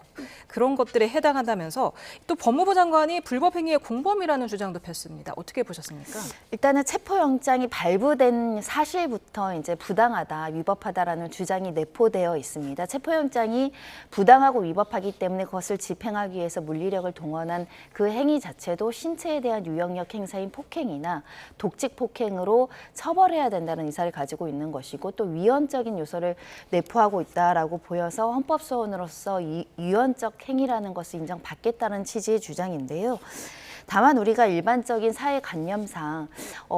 S1: 그런 것들에 해당한다면서 또 법무부 장관이 불법행위의 공범이라는 주장도 폈습니다. 어떻게 보셨습니까?
S24: 일단은 체포영장이 발부된 사실부터 이제 부당하다, 위법하다라는 주장이 내포되어 있습니다. 체포영장이 부당하고 위법하기 때문에 그것을 집행하기 위해서 물리력을 동원한 그 행위 자체도 신체에 대한 유형력 행사인 폭행이나 독직 폭행으로 처벌해야 된다는 의사를 가지고 있는 것이고, 또 위헌적인 요소를 내포하고 있다라고 보여서 헌법소원으로서 위헌적 행위라는 것을 인정받겠다는 취지의 주장인데요. 다만 우리가 일반적인 사회관념상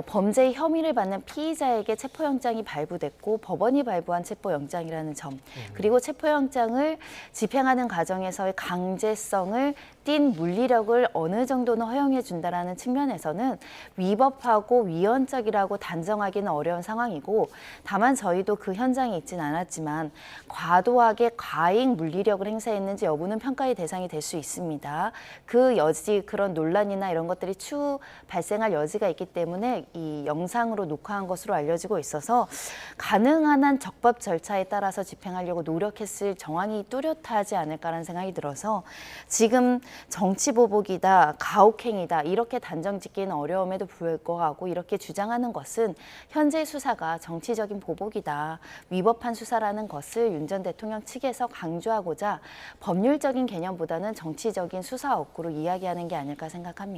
S24: 범죄의 혐의를 받는 피의자에게 체포영장이 발부됐고 법원이 발부한 체포영장이라는 점, 그리고 체포영장을 집행하는 과정에서의 강제성을 띈 물리력을 어느 정도는 허용해 준다라는 측면에서는 위법하고 위헌적이라고 단정하기는 어려운 상황이고, 다만 저희도 그 현장에 있진 않았지만 과도하게 과잉 물리력을 행사했는지 여부는 평가의 대상이 될 수 있습니다. 그 여지, 그런 논란이나 이런 것들이 추후 발생할 여지가 있기 때문에 이 영상으로 녹화한 것으로 알려지고 있어서 가능한 한 적법 절차에 따라서 집행하려고 노력했을 정황이 뚜렷하지 않을까라는 생각이 들어서, 지금 정치보복이다, 가혹행위다 이렇게 단정짓기는 어려움에도 불구하고 이렇게 주장하는 것은 현재 수사가 정치적인 보복이다, 위법한 수사라는 것을 윤 전 대통령 측에서 강조하고자 법률적인 개념보다는 정치적인 수사 업구로 이야기하는 게 아닐까 생각합니다.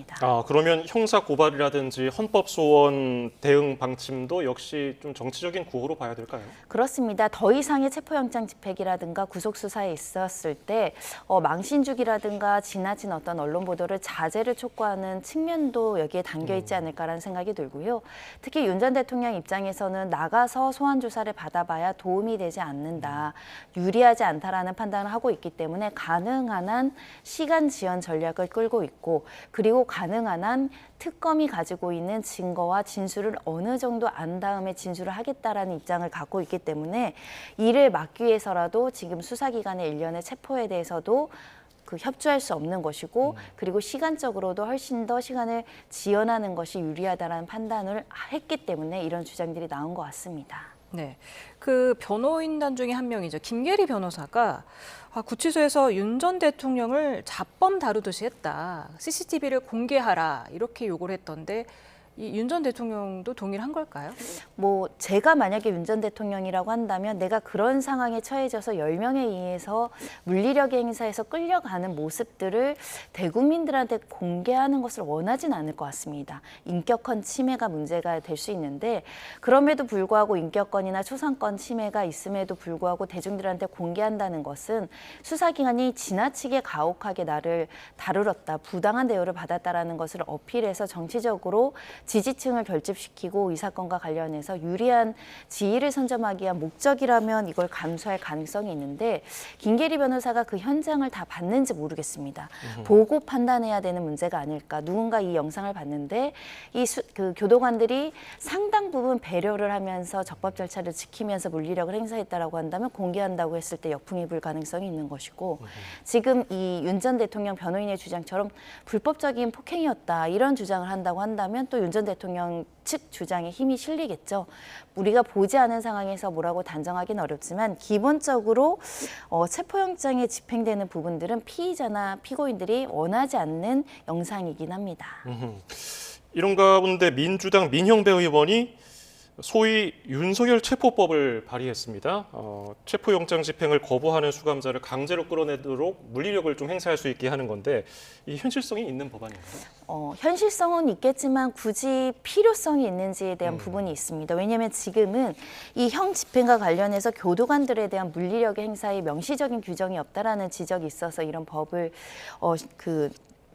S2: 그러면 형사 고발이라든지 헌법 소원 대응 방침도 역시 좀 정치적인 구호로 봐야 될까요?
S24: 그렇습니다. 더 이상의 체포영장 집행이라든가 구속 수사에 있었을 때 망신주기라든가 지나친 어떤 언론 보도를 자제를 촉구하는 측면도 여기에 담겨 있지 않을까라는 생각이 들고요. 특히 윤 전 대통령 입장에서는 나가서 소환 조사를 받아봐야 도움이 되지 않는다, 유리하지 않다라는 판단을 하고 있기 때문에 가능한 한 시간 지연 전략을 끌고 있고, 그리고 가능한 한 특검이 가지고 있는 증거와 진술을 어느 정도 안 다음에 진술을 하겠다라는 입장을 갖고 있기 때문에 이를 막기 위해서라도 지금 수사기관의 일련의 체포에 대해서도 협조할 수 없는 것이고, 그리고 시간적으로도 훨씬 더 시간을 지연하는 것이 유리하다라는 판단을 했기 때문에 이런 주장들이 나온 것 같습니다.
S1: 네, 그 변호인단 중에 한 명이죠. 김계리 변호사가 구치소에서 윤 전 대통령을 잡범 다루듯이 했다, CCTV를 공개하라 이렇게 요구를 했던데, 이 윤 전 대통령도 동의를 한 걸까요?
S24: 제가 만약에 윤 전 대통령이라고 한다면 내가 그런 상황에 처해져서 10명에 의해서 물리력 행사에서 끌려가는 모습들을 대국민들한테 공개하는 것을 원하진 않을 것 같습니다. 인격권 침해가 문제가 될 수 있는데, 그럼에도 불구하고 인격권이나 초상권 침해가 있음에도 불구하고 대중들한테 공개한다는 것은 수사기관이 지나치게 가혹하게 나를 다루었다, 부당한 대우를 받았다라는 것을 어필해서 정치적으로 지지층을 결집시키고 이 사건과 관련해서 유리한 지위를 선점하기 위한 목적이라면 이걸 감수할 가능성이 있는데, 김계리 변호사가 그 현장을 다 봤는지 모르겠습니다. 보고 판단해야 되는 문제가 아닐까. 누군가 이 영상을 봤는데 그 교도관들이 상당 부분 배려를 하면서 적법 절차를 지키면서 물리력을 행사했다라고 한다면 공개한다고 했을 때 역풍이 불 가능성이 있는 것이고, 지금 이 윤 전 대통령 변호인의 주장처럼 불법적인 폭행이었다 이런 주장을 한다고 한다면 또 윤 전 대통령 측 주장에 힘이 실리겠죠. 우리가 보지 않은 상황에서 뭐라고 단정하기는 어렵지만 기본적으로 체포영장에 집행되는 부분들은 피의자나 피고인들이 원하지 않는 영상이긴 합니다.
S2: 이런 가운데 민주당 민형배 의원이 소위 윤석열 체포법을 발의했습니다. 체포영장 집행을 거부하는 수감자를 강제로 끌어내도록 물리력을 좀 행사할 수 있게 하는 건데 이 현실성이 있는 법안인가요?
S24: 현실성은 있겠지만 굳이 필요성이 있는지에 대한 부분이 있습니다. 왜냐하면 지금은 이 형 집행과 관련해서 교도관들에 대한 물리력의 행사에 명시적인 규정이 없다라는 지적이 있어서 이런 법을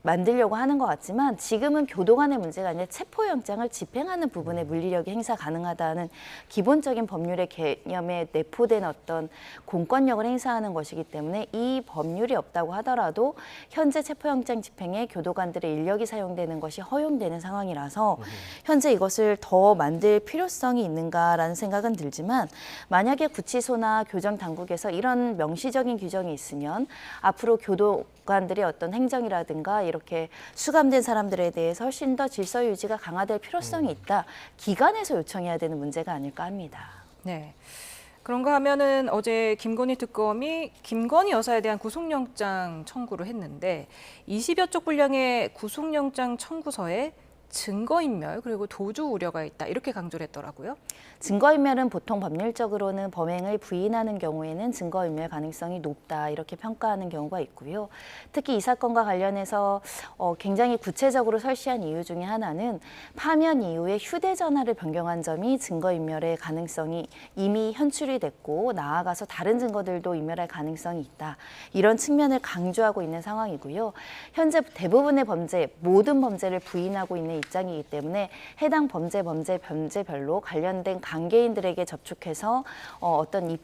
S24: 만들려고 하는 것 같지만 지금은 교도관의 문제가 아니라 체포영장을 집행하는 부분에 물리력이 행사 가능하다는 기본적인 법률의 개념에 내포된 어떤 공권력을 행사하는 것이기 때문에 이 법률이 없다고 하더라도 현재 체포영장 집행에 교도관들의 인력이 사용되는 것이 허용되는 상황이라서 현재 이것을 더 만들 필요성이 있는가라는 생각은 들지만 만약에 구치소나 교정당국에서 이런 명시적인 규정이 있으면 앞으로 교도관들의 어떤 행정이라든가 이렇게 수감된 사람들에 대해서 훨씬 더 질서 유지가 강화될 필요성이 있다. 기관에서 요청해야 되는 문제가 아닐까 합니다.
S1: 네. 그런가 하면은 어제 김건희 특검이 김건희 여사에 대한 구속영장 청구를 했는데 20여 쪽 분량의 구속영장 청구서에 증거인멸 그리고 도주 우려가 있다 이렇게 강조를 했더라고요.
S24: 증거인멸은 보통 법률적으로는 범행을 부인하는 경우에는 증거인멸 가능성이 높다 이렇게 평가하는 경우가 있고요. 특히 이 사건과 관련해서 굉장히 구체적으로 설시한 이유 중에 하나는 파면 이후에 휴대전화를 변경한 점이 증거인멸의 가능성이 이미 현출이 됐고 나아가서 다른 증거들도 인멸할 가능성이 있다. 이런 측면을 강조하고 있는 상황이고요. 현재 대부분의 범죄, 모든 범죄를 부인하고 있는 입장이기 때문에 해당 범죄별로 관련된 관계인들에게 접촉해서 어떤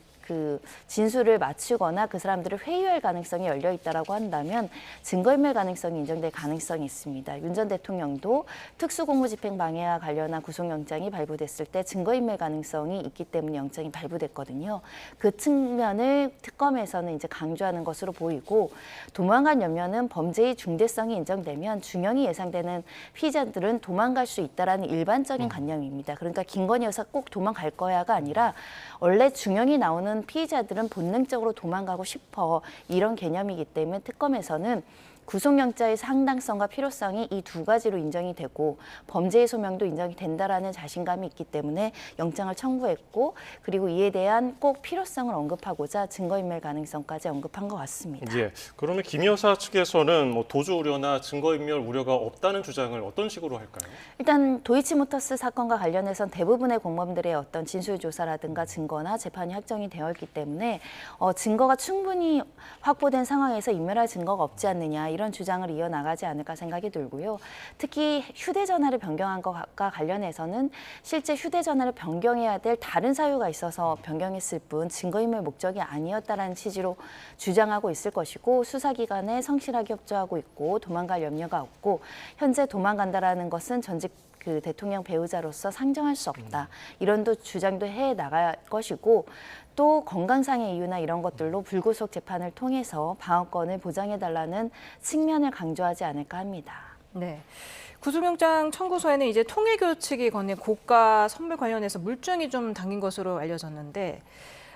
S24: 진술을 맞추거나 그 사람들을 회유할 가능성이 열려 있다라고 한다면 증거인멸 가능성이 인정될 가능성이 있습니다. 윤 전 대통령도 특수공무집행 방해와 관련한 구속영장이 발부됐을 때 증거인멸 가능성이 있기 때문에 영장이 발부됐거든요. 그 측면을 특검에서는 이제 강조하는 것으로 보이고 도망간 염려는 범죄의 중대성이 인정되면 중형이 예상되는 피의자들은 도망갈 수 있다라는 일반적인 관념입니다. 그러니까 김건희 여사 꼭 도망갈 거야가 아니라 원래 중형이 나오는 피의자들은 본능적으로 도망가고 싶어 이런 개념이기 때문에 특검에서는 구속영장의 상당성과 필요성이 이 두 가지로 인정이 되고 범죄의 소명도 인정이 된다라는 자신감이 있기 때문에 영장을 청구했고 그리고 이에 대한 꼭 필요성을 언급하고자 증거인멸 가능성까지 언급한 것 같습니다.
S2: 예, 그러면 김 여사 측에서는 뭐 도주 우려나 증거인멸 우려가 없다는 주장을 어떤 식으로 할까요?
S24: 일단 도이치모터스 사건과 관련해서는 대부분의 공범들의 어떤 진술조사라든가 증거나 재판이 확정이 되어 있기 때문에 증거가 충분히 확보된 상황에서 인멸할 증거가 없지 않느냐 이런 주장을 이어나가지 않을까 생각이 들고요. 특히 휴대전화를 변경한 것과 관련해서는 실제 휴대전화를 변경해야 될 다른 사유가 있어서 변경했을 뿐 증거인멸 목적이 아니었다라는 취지로 주장하고 있을 것이고 수사기관에 성실하게 협조하고 있고 도망갈 염려가 없고 현재 도망간다라는 것은 전직 대통령 배우자로서 상정할 수 없다. 이런 주장도 해 나갈 것이고 또 건강상의 이유나 이런 것들로 불구속 재판을 통해서 방어권을 보장해달라는 측면을 강조하지 않을까 합니다.
S1: 네. 구속영장 청구서에는 이제 통일교 측이 건넨 고가 선물 관련해서 물증이 좀 담긴 것으로 알려졌는데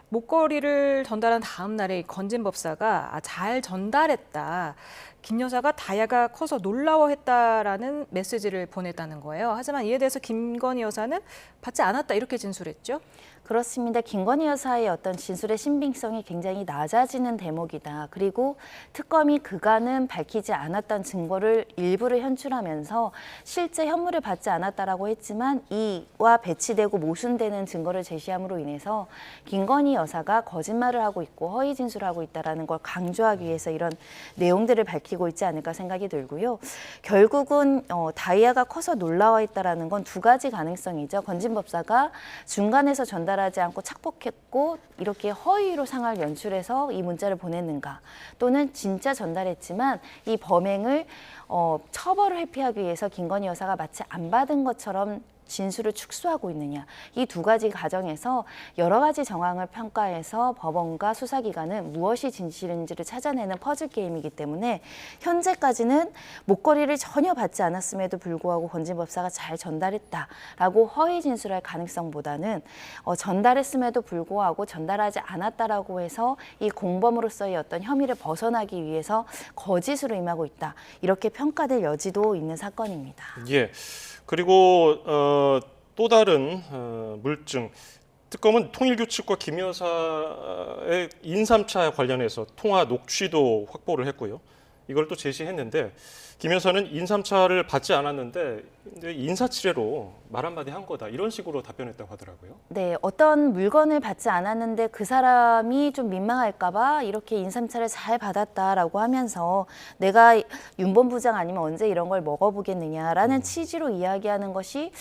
S1: 목걸이를 전달한 다음 날에 건진 법사가 잘 전달했다. 김 여사가 다이아가 커서 놀라워했다라는 메시지를 보냈다는 거예요. 하지만 이에 대해서 김건희 여사는 받지 않았다 이렇게 진술했죠.
S24: 그렇습니다. 김건희 여사의 어떤 진술의 신빙성이 굉장히 낮아지는 대목이다. 그리고 특검이 그간은 밝히지 않았던 증거를 일부를 현출하면서 실제 현물을 받지 않았다라고 했지만 이와 배치되고 모순되는 증거를 제시함으로 인해서 김건희 여사가 거짓말을 하고 있고 허위 진술을 하고 있다는 걸 강조하기 위해서 이런 내용들을 밝히고 있지 않을까 생각이 들고요. 결국은 다이아가 커서 놀라워했다라는 건 두 가지 가능성이죠. 건진 법사가 중간에서 전달하지 않고 착복했고 이렇게 허위로 상황을 연출해서 이 문자를 보냈는가 또는 진짜 전달했지만 이 범행을 처벌을 회피하기 위해서 김건희 여사가 마치 안 받은 것처럼 진술을 축소하고 있느냐. 이 두 가지 과정에서 여러 가지 정황을 평가해서 법원과 수사기관은 무엇이 진실인지를 찾아내는 퍼즐 게임이기 때문에 현재까지는 목걸이를 전혀 받지 않았음에도 불구하고 건진 법사가 잘 전달했다라고 허위 진술할 가능성보다는 전달했음에도 불구하고 전달하지 않았다라고 해서 이 공범으로서의 어떤 혐의를 벗어나기 위해서 거짓으로 임하고 있다. 이렇게 평가될 여지도 있는 사건입니다.
S2: 예. 그리고 또 다른 물증. 특검은 통일교 측과 김 여사의 인삼차 관련해서 통화 녹취도 확보를 했고요. 이걸 또 제시했는데 김 여사는 인삼차를 받지 않았는데 인사치레로 말 한마디 한 거다 이런 식으로 답변했다고 하더라고요.
S24: 네, 어떤 물건을 받지 않았는데 그 사람이 좀 민망할까 봐 이렇게 인삼차를 잘 받았다라고 하면서 내가 윤 본부장 아니면 언제 이런 걸 먹어보겠느냐라는 취지로 이야기하는 것이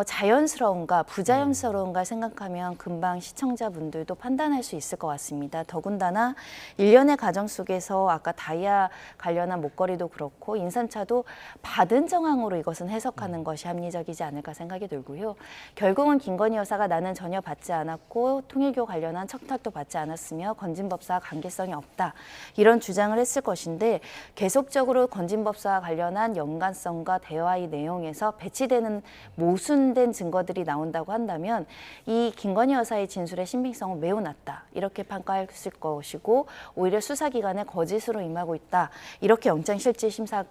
S24: 자연스러운가 부자연스러운가 생각하면 금방 시청자분들도 판단할 수 있을 것 같습니다. 더군다나 일련의 과정 속에서 아까 다이아 관련한 목걸이도 그렇고 인삼차도 받은 정황으로 이것은 해석하는 것이 합리적이지 않을까 생각이 들고요. 결국은 김건희 여사가 나는 전혀 받지 않았고 통일교 관련한 척탁도 받지 않았으며 건진법사와 관계성이 없다. 이런 주장을 했을 것인데 계속적으로 건진법사와 관련한 연관성과 대화의 내용에서 배치되는 모순된 증거들이 나온다고 한다면 이 김건희 여사의 진술의 신빙성은 매우 낮다. 이렇게 평가했을 것이고 오히려 수사기관에 거짓으로 임하고 있다. 이렇게 영장실질심사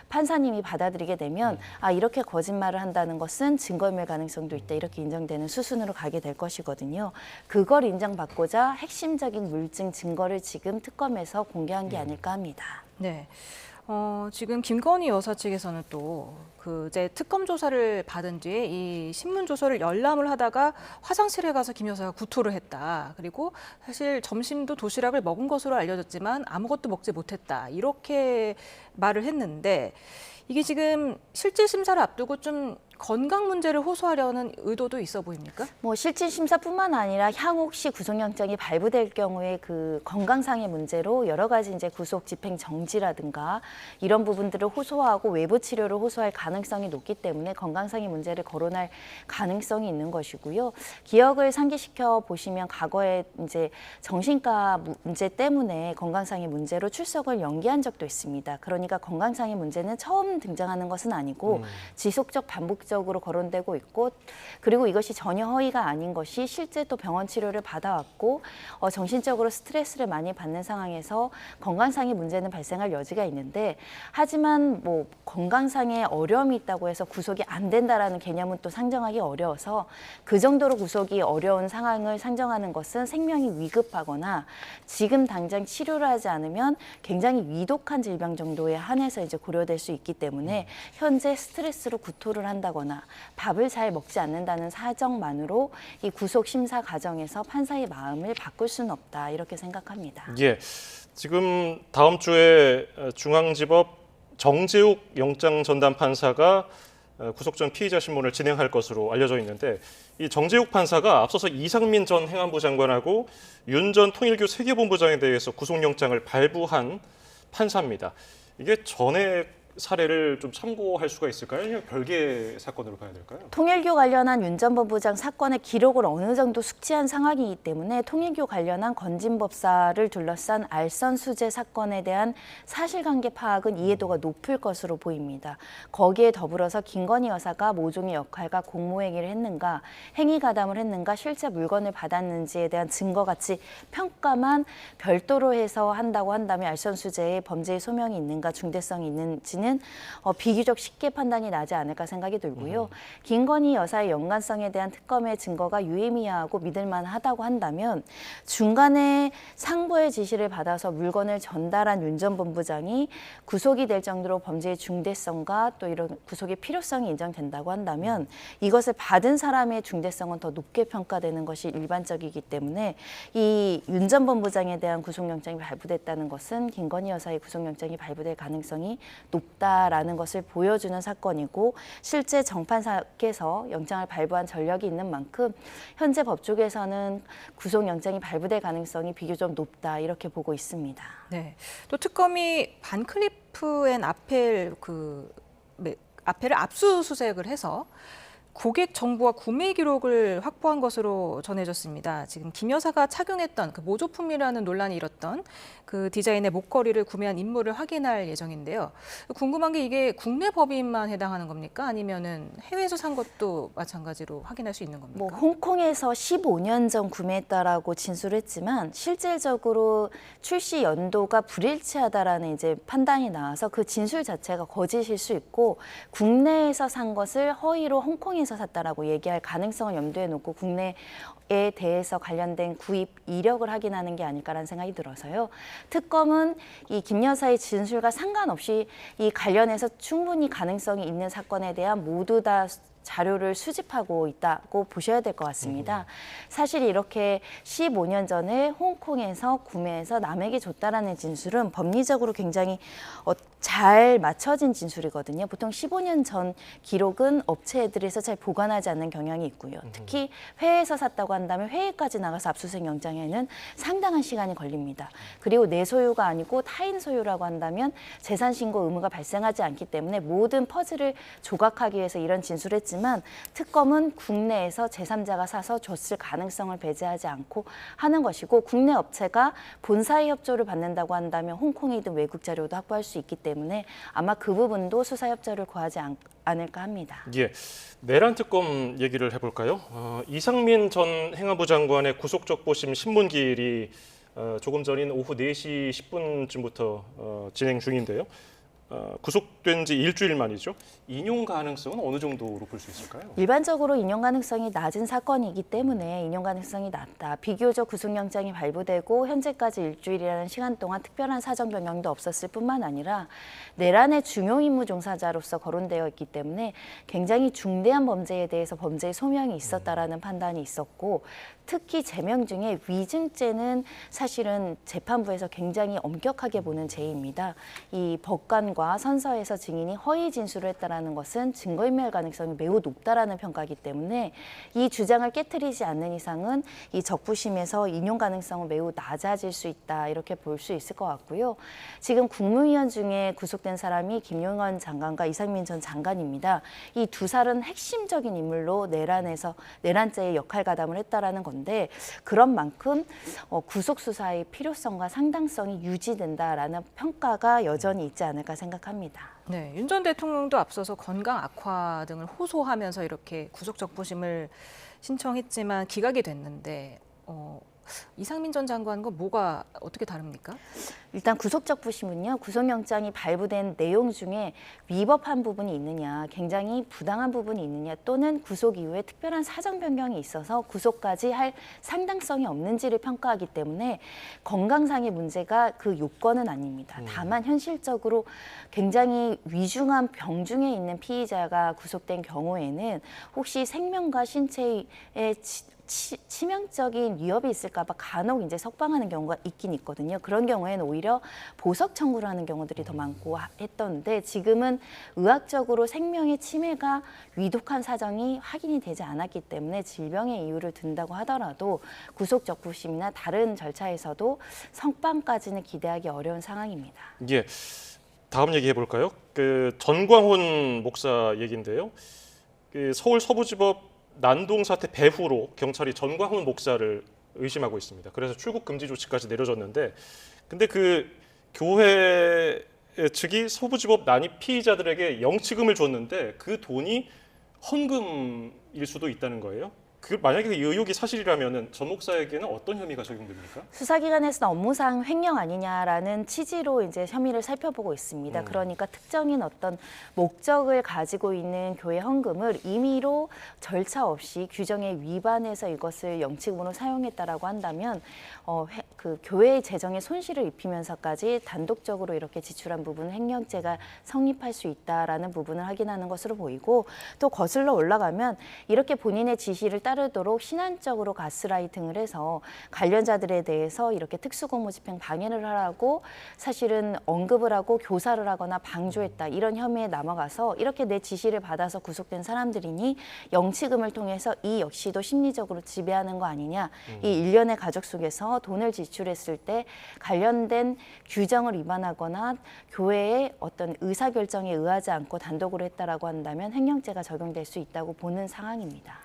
S24: 판사님이 받아들이게 되면 이렇게 거짓말을 한다는 것은 증거인멸 가능성도 있다. 이렇게 인정되는 수순으로 가게 될 것이거든요. 그걸 인정받고자 핵심적인 물증 증거를 지금 특검에서 공개한 게 아닐까 합니다.
S1: 네. 지금 김건희 여사 측에서는 또 이제 특검 조사를 받은 뒤에 이 신문 조서를 열람을 하다가 화장실에 가서 김 여사가 구토를 했다. 그리고 사실 점심도 도시락을 먹은 것으로 알려졌지만 아무것도 먹지 못했다. 이렇게 말을 했는데 이게 지금 실질 심사를 앞두고 좀 건강 문제를 호소하려는 의도도 있어 보입니까?
S24: 실질 심사뿐만 아니라 향후 혹시 구속영장이 발부될 경우에 그 건강상의 문제로 여러 가지 이제 구속 집행 정지라든가 이런 부분들을 호소하고 외부 치료를 호소할 가능성이 높기 때문에 건강상의 문제를 거론할 가능성이 있는 것이고요. 기억을 상기시켜 보시면 과거에 이제 정신과 문제 때문에 건강상의 문제로 출석을 연기한 적도 있습니다. 그러니까 건강상의 문제는 처음 등장하는 것은 아니고 지속적 반복적으로 거론되고 있고 그리고 이것이 전혀 허위가 아닌 것이 실제 또 병원 치료를 받아왔고 정신적으로 스트레스를 많이 받는 상황에서 건강상의 문제는 발생할 여지가 있는데 하지만 건강상의 어려움이 있다고 해서 구속이 안 된다라는 개념은 또 상정하기 어려워서 그 정도로 구속이 어려운 상황을 상정하는 것은 생명이 위급하거나 지금 당장 치료를 하지 않으면 굉장히 위독한 질병 정도에 한해서 이제 고려될 수 있기 때문에 현재 스트레스로 구토를 한다거나 밥을 잘 먹지 않는다는 사정만으로 이 구속 심사 과정에서 판사의 마음을 바꿀 수는 없다 이렇게 생각합니다.
S2: 예, 지금 다음 주에 중앙지법 정재욱 영장 전담 판사가 구속 전 피의자 신문을 진행할 것으로 알려져 있는데 이 정재욱 판사가 앞서서 이상민 전 행안부 장관하고 윤 전 통일교 세계본부장에 대해서 구속영장을 발부한 판사입니다. 이게 전에 사례를 좀 참고할 수가 있을까요? 아니면 별개 사건으로 봐야 될까요?
S24: 통일교 관련한 윤 전 본부장 사건의 기록을 어느 정도 숙지한 상황이기 때문에 통일교 관련한 건진법사를 둘러싼 알선수재 사건에 대한 사실관계 파악은 이해도가 높을 것으로 보입니다. 거기에 더불어서 김건희 여사가 모종의 역할과 공모행위를 했는가, 행위가담을 했는가, 실제 물건을 받았는지에 대한 증거같이 평가만 별도로 해서 한다고 한다면 알선수재에 범죄의 소명이 있는가, 중대성이 있는지는 비교적 쉽게 판단이 나지 않을까 생각이 들고요. 김건희 여사의 연관성에 대한 특검의 증거가 유의미하고 믿을만하다고 한다면 중간에 상부의 지시를 받아서 물건을 전달한 윤 전 본부장이 구속이 될 정도로 범죄의 중대성과 또 이런 구속의 필요성이 인정된다고 한다면 이것을 받은 사람의 중대성은 더 높게 평가되는 것이 일반적이기 때문에 이 윤 전 본부장에 대한 구속영장이 발부됐다는 것은 김건희 여사의 구속영장이 발부될 가능성이 높다라는 것을 보여주는 사건이고 실제 정판사께서 영장을 발부한 전력이 있는 만큼 현재 법조계에서는 구속영장이 발부될 가능성이 비교적 높다 이렇게 보고 있습니다.
S1: 네, 또 특검이 반클리프 앤 아펠 아펠을 압수수색을 해서 고객 정보와 구매 기록을 확보한 것으로 전해졌습니다. 지금 김 여사가 착용했던 그 모조품이라는 논란이 일었던 그 디자인의 목걸이를 구매한 인물을 확인할 예정인데요. 궁금한 게 이게 국내 법인만 해당하는 겁니까? 아니면은 해외에서 산 것도 마찬가지로 확인할 수 있는 겁니까?
S24: 홍콩에서 15년 전 구매했다라고 진술했지만 실질적으로 출시 연도가 불일치하다라는 이제 판단이 나와서 그 진술 자체가 거짓일 수 있고 국내에서 산 것을 허위로 홍콩에서 홍콩에서 샀다라고 얘기할 가능성을 염두에 놓고 국내에 대해서 관련된 구입 이력을 확인하는 게 아닐까라는 생각이 들어서요. 특검은 이 김 여사의 진술과 상관없이 이 관련해서 충분히 가능성이 있는 사건에 대한 모두 다 자료를 수집하고 있다고 보셔야 될 것 같습니다. 사실 이렇게 15년 전에 홍콩에서 구매해서 남에게 줬다라는 진술은 법리적으로 굉장히 잘 맞춰진 진술이거든요. 보통 15년 전 기록은 업체들에서 잘 보관하지 않는 경향이 있고요. 특히 회에서 샀다고 한다면 회의까지 나가서 압수수색 영장에는 상당한 시간이 걸립니다. 그리고 내 소유가 아니고 타인 소유라고 한다면 재산 신고 의무가 발생하지 않기 때문에 모든 퍼즐을 조각하기 위해서 이런 진술을 했지만 특검은 국내에서 제3자가 사서 줬을 가능성을 배제하지 않고 하는 것이고 국내 업체가 본사의 협조를 받는다고 한다면 홍콩이든 외국 자료도 확보할 수 있기 때문에 아마 그 부분도 수사 협조를 구하지 않을까 합니다.
S2: 예, 내란 특검 얘기를 해볼까요? 이상민 전 행안부 장관의 구속적보심 신문기일이 조금 전인 오후 4시 10분쯤부터 진행 중인데요. 구속된 지 일주일 만이죠. 인용 가능성은 어느 정도로 볼 수 있을까요?
S24: 일반적으로 인용 가능성이 낮은 사건이기 때문에 인용 가능성이 낮다. 비교적 구속영장이 발부되고 현재까지 일주일이라는 시간 동안 특별한 사정 변경도 없었을 뿐만 아니라 내란의 중요 임무 종사자로서 거론되어 있기 때문에 굉장히 중대한 범죄에 대해서 범죄의 소명이 있었다라는 판단이 있었고 특히 제명 중에 위증죄는 사실은 재판부에서 굉장히 엄격하게 보는 죄입니다. 이 법관과 선서에서 증인이 허위 진술을 했다라는 것은 증거인멸 가능성이 매우 높다라는 평가이기 때문에 이 주장을 깨트리지 않는 이상은 이 적부심에서 인용 가능성은 매우 낮아질 수 있다 이렇게 볼 수 있을 것 같고요. 지금 국무위원 중에 구속된 사람이 김용현 장관과 이상민 전 장관입니다. 이 두 사람은 핵심적인 인물로 내란죄의 역할 가담을 했다라는 건데 그런 만큼 구속 수사의 필요성과 상당성이 유지된다라는 평가가 여전히 있지 않을까 생각합니다.
S1: 네, 윤 전 대통령도 앞서서 건강 악화 등을 호소하면서 이렇게 구속적부심을 신청했지만 기각이 됐는데 이상민 전 장관과 뭐가 어떻게 다릅니까?
S24: 일단 구속적부심은요. 구속영장이 발부된 내용 중에 위법한 부분이 있느냐, 굉장히 부당한 부분이 있느냐 또는 구속 이후에 특별한 사정 변경이 있어서 구속까지 할 상당성이 없는지를 평가하기 때문에 건강상의 문제가 그 요건은 아닙니다. 다만 현실적으로 굉장히 위중한 병 중에 있는 피의자가 구속된 경우에는 혹시 생명과 신체에 치명적인 위협이 있을까 봐 간혹 이제 석방하는 경우가 있긴 있거든요. 그런 경우에는 오히려 보석 청구를 하는 경우들이 더 많고 했던데 지금은 의학적으로 생명의 침해가 위독한 사정이 확인이 되지 않았기 때문에 질병의 이유를 든다고 하더라도 구속적부심이나 다른 절차에서도 석방까지는 기대하기 어려운 상황입니다.
S2: 예, 다음 얘기해 볼까요? 전광훈 목사 얘기인데요. 서울 서부지법 난동 사태 배후로 경찰이 전광훈 목사를 의심하고 있습니다. 그래서 출국 금지 조치까지 내려졌는데, 근데 그 교회 측이 서부지법 난입 피의자들에게 영치금을 줬는데 그 돈이 헌금일 수도 있다는 거예요. 만약에 이 의혹이 사실이라면 전 목사에게는 어떤 혐의가 적용됩니까?
S24: 수사기관에서는 업무상 횡령 아니냐라는 취지로 이제 혐의를 살펴보고 있습니다. 그러니까 특정인 어떤 목적을 가지고 있는 교회 헌금을 임의로 절차 없이 규정에 위반해서 이것을 영치금으로 사용했다라고 한다면 그 교회의 재정에 손실을 입히면서까지 단독적으로 이렇게 지출한 부분은 횡령죄가 성립할 수 있다라는 부분을 확인하는 것으로 보이고 또 거슬러 올라가면 이렇게 본인의 지시를 따르도록 신안적으로 가스라이팅을 해서 관련자들에 대해서 이렇게 특수공무집행 방해를 하라고 사실은 언급을 하고 교사를 하거나 방조했다 이런 혐의에 넘어가서 이렇게 내 지시를 받아서 구속된 사람들이니 영치금을 통해서 이 역시도 심리적으로 지배하는 거 아니냐. 이 일련의 가족 속에서 돈을 지출했을 때 관련된 규정을 위반하거나 교회의 어떤 의사결정에 의하지 않고 단독으로 했다라고 한다면 횡령죄가 적용될 수 있다고 보는 상황입니다.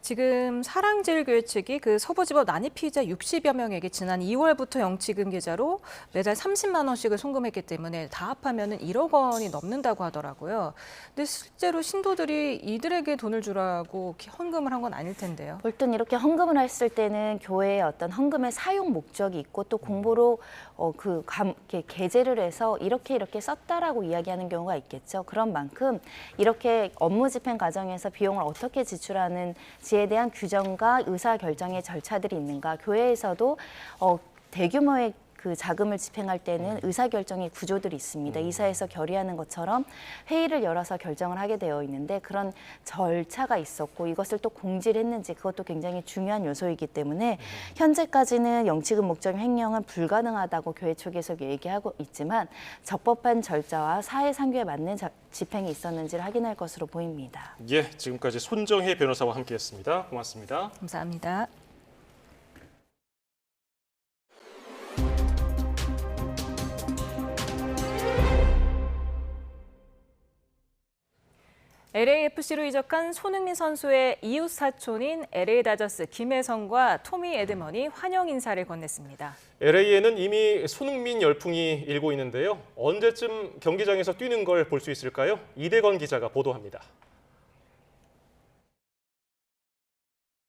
S1: 지금 사랑제일교회 측이 그 서부지법 난입 피의자 60여 명에게 지난 2월부터 영치금 계좌로 매달 30만 원씩을 송금했기 때문에 다 합하면 1억 원이 넘는다고 하더라고요. 근데 실제로 신도들이 이들에게 돈을 주라고 헌금을 한 건 아닐 텐데요.
S24: 보통 이렇게 헌금을 했을 때는 교회의 어떤 헌금의 사용 목적이 있고 또 공보로 이렇게 게재를 해서 이렇게 썼다라고 이야기하는 경우가 있겠죠. 그런 만큼 이렇게 업무 집행 과정에서 비용을 어떻게 지출하는지에 대한 규정과 의사 결정의 절차들이 있는가. 교회에서도 대규모의 그 자금을 집행할 때는 의사결정의 구조들이 있습니다. 이사에서 결의하는 것처럼 회의를 열어서 결정을 하게 되어 있는데 그런 절차가 있었고 이것을 또 공지를 했는지 그것도 굉장히 중요한 요소이기 때문에 현재까지는 영치금 목적 횡령은 불가능하다고 교회 쪽에서 얘기하고 있지만 적법한 절차와 사회상규에 맞는 집행이 있었는지를 확인할 것으로 보입니다.
S2: 예, 지금까지 손정혜 변호사와 함께했습니다. 고맙습니다.
S1: 감사합니다. LAFC로 이적한 손흥민 선수의 이웃 사촌인 LA 다저스 김혜성과 토미 에드먼이 환영 인사를 건넸습니다.
S2: LA에는 이미 손흥민 열풍이 일고 있는데요. 언제쯤 경기장에서 뛰는 걸 볼 수 있을까요? 이대건 기자가 보도합니다.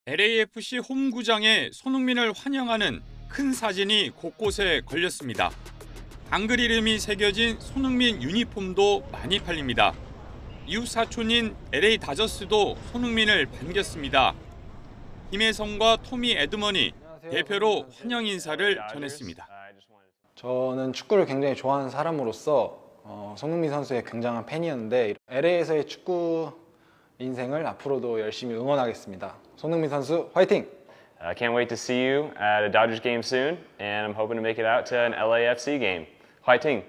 S3: LAFC 홈구장에 손흥민을 환영하는 큰 사진이 곳곳에 걸렸습니다. 한글 이름이 새겨진 손흥민 유니폼도 많이 팔립니다. 이웃 사촌인 LA 다저스도 손흥민을 반겼습니다. 김혜성과 토미 에드먼이 대표로 환영 인사를 전했습니다.
S4: 저는 축구를 굉장히 좋아하는 사람으로서 손흥민 선수의 굉장한 팬이었는데 LA에서의 축구 인생을 앞으로도 열심히 응원하겠습니다. 손흥민 선수 화이팅!
S5: I can't wait to see you at a Dodgers game soon, and I'm hoping to make it out to an LAFC game. 화이팅!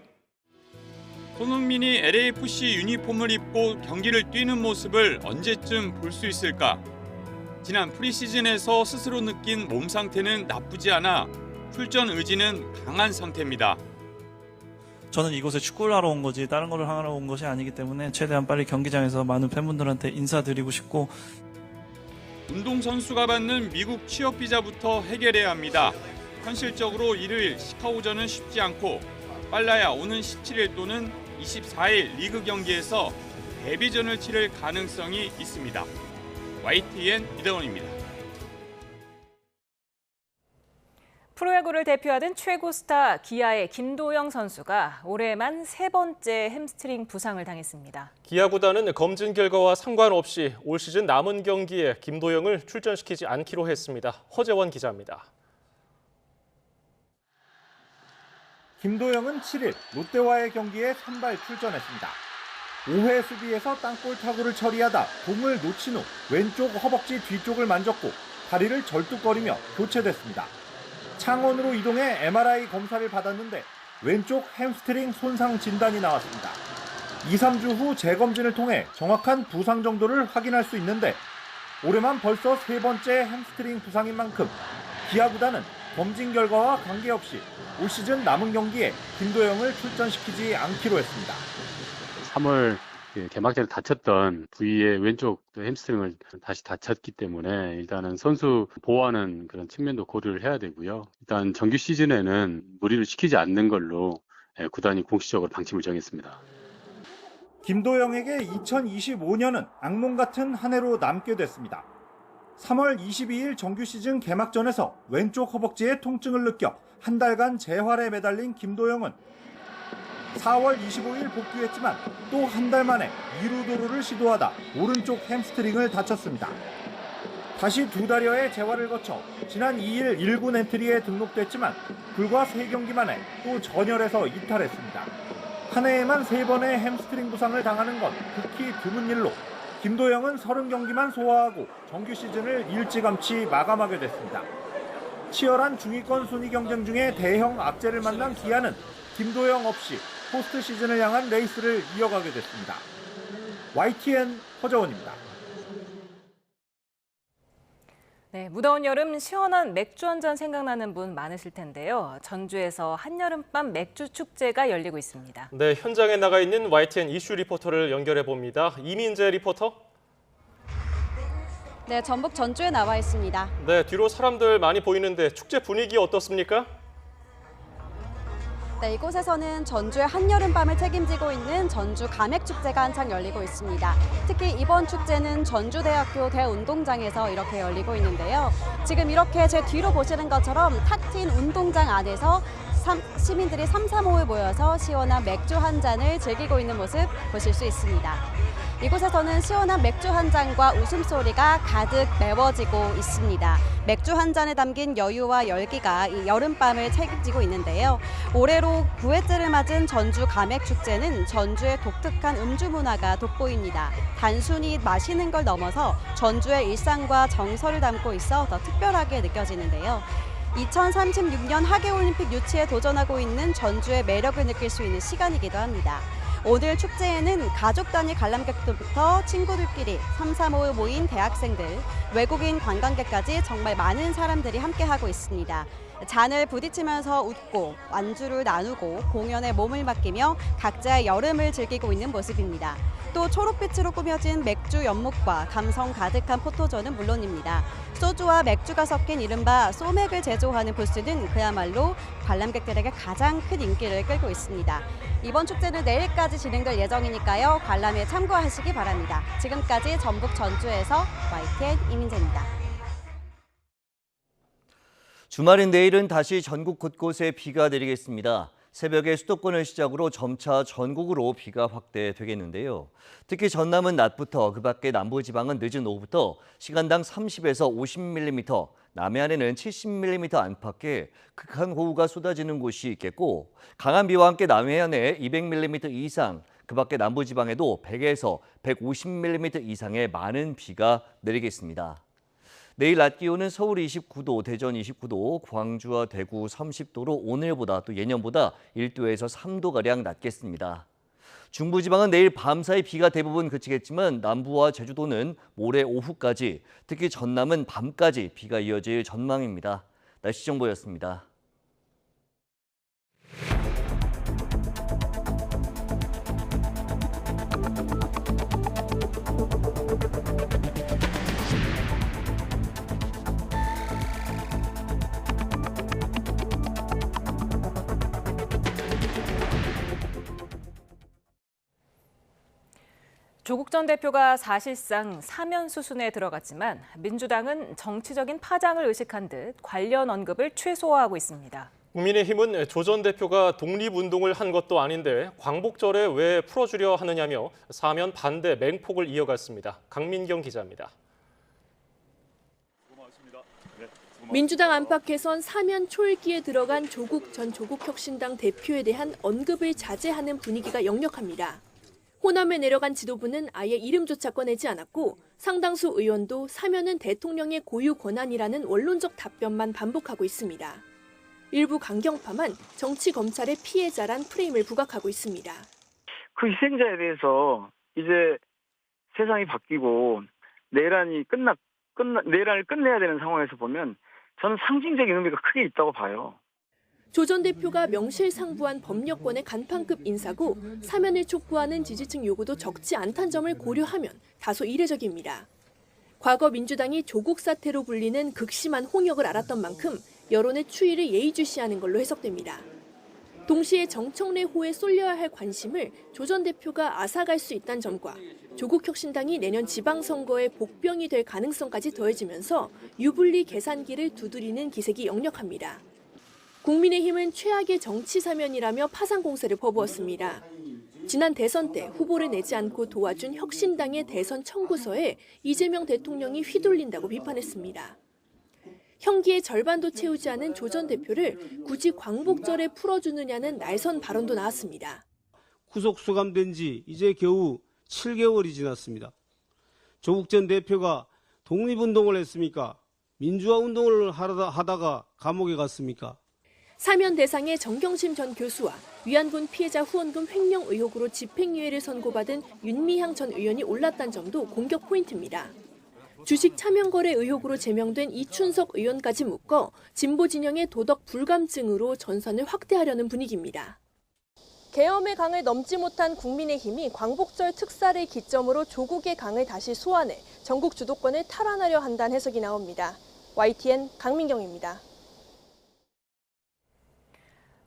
S3: 손흥민이 LAFC 유니폼을 입고 경기를 뛰는 모습을 언제쯤 볼 수 있을까? 지난 프리시즌에서 스스로 느낀 몸 상태는 나쁘지 않아 출전 의지는 강한 상태입니다.
S7: 저는 이곳에 축구를 하러 온 거지 다른 거를 하러 온 것이 아니기 때문에 최대한 빨리 경기장에서 많은 팬분들한테 인사드리고 싶고
S3: 운동선수가 받는 미국 취업 비자부터 해결해야 합니다. 현실적으로 이를 시카고전은 쉽지 않고 빨라야 오는 17일 또는 24일 리그 경기에서 데뷔전을 치를 가능성이 있습니다. YTN 이대원입니다.
S1: 프로야구를 대표하는 최고 스타 기아의 김도영 선수가 올해만 3번째 햄스트링 부상을 당했습니다.
S2: 기아 구단은 검진 결과와 상관없이 올 시즌 남은 경기에 김도영을 출전시키지 않기로 했습니다. 허재원 기자입니다.
S25: 김도영은 7일 롯데와의 경기에 선발 출전했습니다. 5회 수비에서 땅볼 타구를 처리하다 공을 놓친 후 왼쪽 허벅지 뒤쪽을 만졌고 다리를 절뚝거리며 교체됐습니다. 창원으로 이동해 MRI 검사를 받았는데 왼쪽 햄스트링 손상 진단이 나왔습니다. 2, 3주 후 재검진을 통해 정확한 부상 정도를 확인할 수 있는데 올해만 벌써 3번째 햄스트링 부상인 만큼 기아 구단은 검진 결과와 관계없이 올 시즌 남은 경기에 김도영을 출전시키지 않기로 했습니다.
S26: 3월 개막전에 다쳤던 부위의 왼쪽 햄스트링을 다시 다쳤기 때문에 일단은 선수 보호하는 그런 측면도 고려를 해야 되고요. 일단 정규 시즌에는 무리를 시키지 않는 걸로 구단이 공식적으로 방침을 정했습니다.
S25: 김도영에게 2025년은 악몽 같은 한 해로 남게 됐습니다. 3월 22일 정규 시즌 개막전에서 왼쪽 허벅지에 통증을 느껴 한 달간 재활에 매달린 김도영은 4월 25일 복귀했지만 또 한 달 만에 2루 도루를 시도하다 오른쪽 햄스트링을 다쳤습니다. 다시 2달여의 재활을 거쳐 지난 2일 1군 엔트리에 등록됐지만 불과 3경기 만에 또 전열에서 이탈했습니다. 한 해에만 3번의 햄스트링 부상을 당하는 건 극히 드문 일로 김도영은 30경기만 소화하고 정규 시즌을 일찌감치 마감하게 됐습니다. 치열한 중위권 순위 경쟁 중에 대형 악재를 만난 기아는 김도영 없이 포스트 시즌을 향한 레이스를 이어가게 됐습니다. YTN 허재원입니다.
S1: 네, 무더운 여름 시원한 맥주 한 잔 생각나는 분 많으실 텐데요. 전주에서 한여름밤 맥주 축제가 열리고 있습니다.
S2: 네, 현장에 나가 있는 YTN 이슈 리포터를 연결해 봅니다. 이민재 리포터.
S6: 네, 전북 전주에 나와 있습니다.
S2: 네, 뒤로 사람들 많이 보이는데 축제 분위기 어떻습니까?
S6: 네, 이곳에서는 전주의 한여름밤을 책임지고 있는 전주 가맥축제가 한창 열리고 있습니다. 특히 이번 축제는 전주대학교 대운동장에서 이렇게 열리고 있는데요. 지금 이렇게 제 뒤로 보시는 것처럼 탁 트인 운동장 안에서 시민들이 삼삼오오 모여서 시원한 맥주 한 잔을 즐기고 있는 모습 보실 수 있습니다. 이곳에서는 시원한 맥주 한 잔과 웃음소리가 가득 메워지고 있습니다. 맥주 한 잔에 담긴 여유와 열기가 이 여름밤을 책임지고 있는데요. 올해로 9회째를 맞은 전주 가맥축제는 전주의 독특한 음주 문화가 돋보입니다. 단순히 마시는 걸 넘어서 전주의 일상과 정서를 담고 있어 더 특별하게 느껴지는데요. 2036년 하계올림픽 유치에 도전하고 있는 전주의 매력을 느낄 수 있는 시간이기도 합니다. 오늘 축제에는 가족 단위 관람객들부터 친구들끼리 삼삼오오 모인 대학생들, 외국인 관광객까지 정말 많은 사람들이 함께하고 있습니다. 잔을 부딪히면서 웃고 안주를 나누고 공연에 몸을 맡기며 각자의 여름을 즐기고 있는 모습입니다. 또 초록빛으로 꾸며진 맥주 연못과 감성 가득한 포토존은 물론입니다. 소주와 맥주가 섞인 이른바 소맥을 제조하는 부스는 그야말로 관람객들에게 가장 큰 인기를 끌고 있습니다. 이번 축제는 내일까지 진행될 예정이니까요. 관람에 참고하시기 바랍니다. 지금까지 전북 전주에서 YTN 이민재입니다.
S8: 주말인 내일은 다시 전국 곳곳에 비가 내리겠습니다. 새벽에 수도권을 시작으로 점차 전국으로 비가 확대되겠는데요. 특히 전남은 낮부터 그 밖에 남부지방은 늦은 오후부터 시간당 30에서 50mm, 남해안에는 70mm 안팎의 극한 호우가 쏟아지는 곳이 있겠고 강한 비와 함께 남해안에 200mm 이상, 그 밖에 남부지방에도 100에서 150mm 이상의 많은 비가 내리겠습니다. 내일 낮 기온은 서울 29도, 대전 29도, 광주와 대구 30도로 오늘보다 또 예년보다 1도에서 3도가량 낮겠습니다. 중부지방은 내일 밤사이 비가 대부분 그치겠지만 남부와 제주도는 모레 오후까지, 특히 전남은 밤까지 비가 이어질 전망입니다. 날씨 정보였습니다.
S1: 조국 전 대표가 사실상 사면 수순에 들어갔지만 민주당은 정치적인 파장을 의식한 듯 관련 언급을 최소화하고 있습니다.
S2: 국민의힘은 조 전 대표가 독립운동을 한 것도 아닌데 광복절에 왜 풀어주려 하느냐며 사면 반대 맹폭을 이어갔습니다. 강민경 기자입니다.
S9: 민주당 안팎에선 사면 초읽기에 들어간 조국 전 조국혁신당 대표에 대한 언급을 자제하는 분위기가 역력합니다. 호남에 내려간 지도부는 아예 이름조차 꺼내지 않았고 상당수 의원도 사면은 대통령의 고유 권한이라는 원론적 답변만 반복하고 있습니다. 일부 강경파만 정치 검찰의 피해자란 프레임을 부각하고 있습니다.
S11: 그 희생자에 대해서 이제 세상이 바뀌고 내란을 끝내야 되는 상황에서 보면 저는 상징적인 의미가 크게 있다고 봐요.
S9: 조 전 대표가 명실상부한 법력권의 간판급 인사고 사면을 촉구하는 지지층 요구도 적지 않다는 점을 고려하면 다소 이례적입니다. 과거 민주당이 조국 사태로 불리는 극심한 홍역을 알았던 만큼 여론의 추이를 예의주시하는 걸로 해석됩니다. 동시에 정청래호에 쏠려야 할 관심을 조 전 대표가 앗아갈 수 있다는 점과 조국혁신당이 내년 지방선거의 복병이 될 가능성까지 더해지면서 유불리 계산기를 두드리는 기색이 역력합니다. 국민의힘은 최악의 정치 사면이라며 파상 공세를 퍼부었습니다. 지난 대선 때 후보를 내지 않고 도와준 혁신당의 대선 청구서에 이재명 대통령이 휘둘린다고 비판했습니다. 형기의 절반도 채우지 않은 조 전 대표를 굳이 광복절에 풀어주느냐는 날선 발언도 나왔습니다.
S12: 구속 수감된 지 이제 겨우 7개월이 지났습니다. 조국 전 대표가 독립운동을 했습니까? 민주화 운동을 하다가 감옥에 갔습니까?
S9: 사면 대상의 정경심 전 교수와 위안군 피해자 후원금 횡령 의혹으로 집행유예를 선고받은 윤미향 전 의원이 올랐다는 점도 공격 포인트입니다. 주식 차명거래 의혹으로 제명된 이춘석 의원까지 묶어 진보 진영의 도덕 불감증으로 전선을 확대하려는 분위기입니다. 계엄의 강을 넘지 못한 국민의힘이 광복절 특사를 기점으로 조국의 강을 다시 소환해 전국 주도권을 탈환하려 한다는 해석이 나옵니다. YTN 강민경입니다.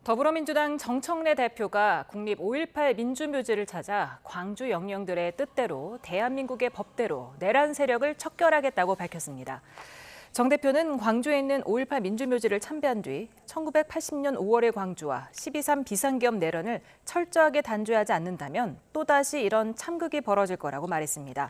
S1: 더불어민주당 정청래 대표가 국립 5.18 민주묘지를 찾아 광주 영령들의 뜻대로 대한민국의 법대로 내란 세력을 척결하겠다고 밝혔습니다. 정 대표는 광주에 있는 5.18 민주묘지를 참배한 뒤 1980년 5월의 광주와 12.3 비상계엄 내란을 철저하게 단죄하지 않는다면 또다시 이런 참극이 벌어질 거라고 말했습니다.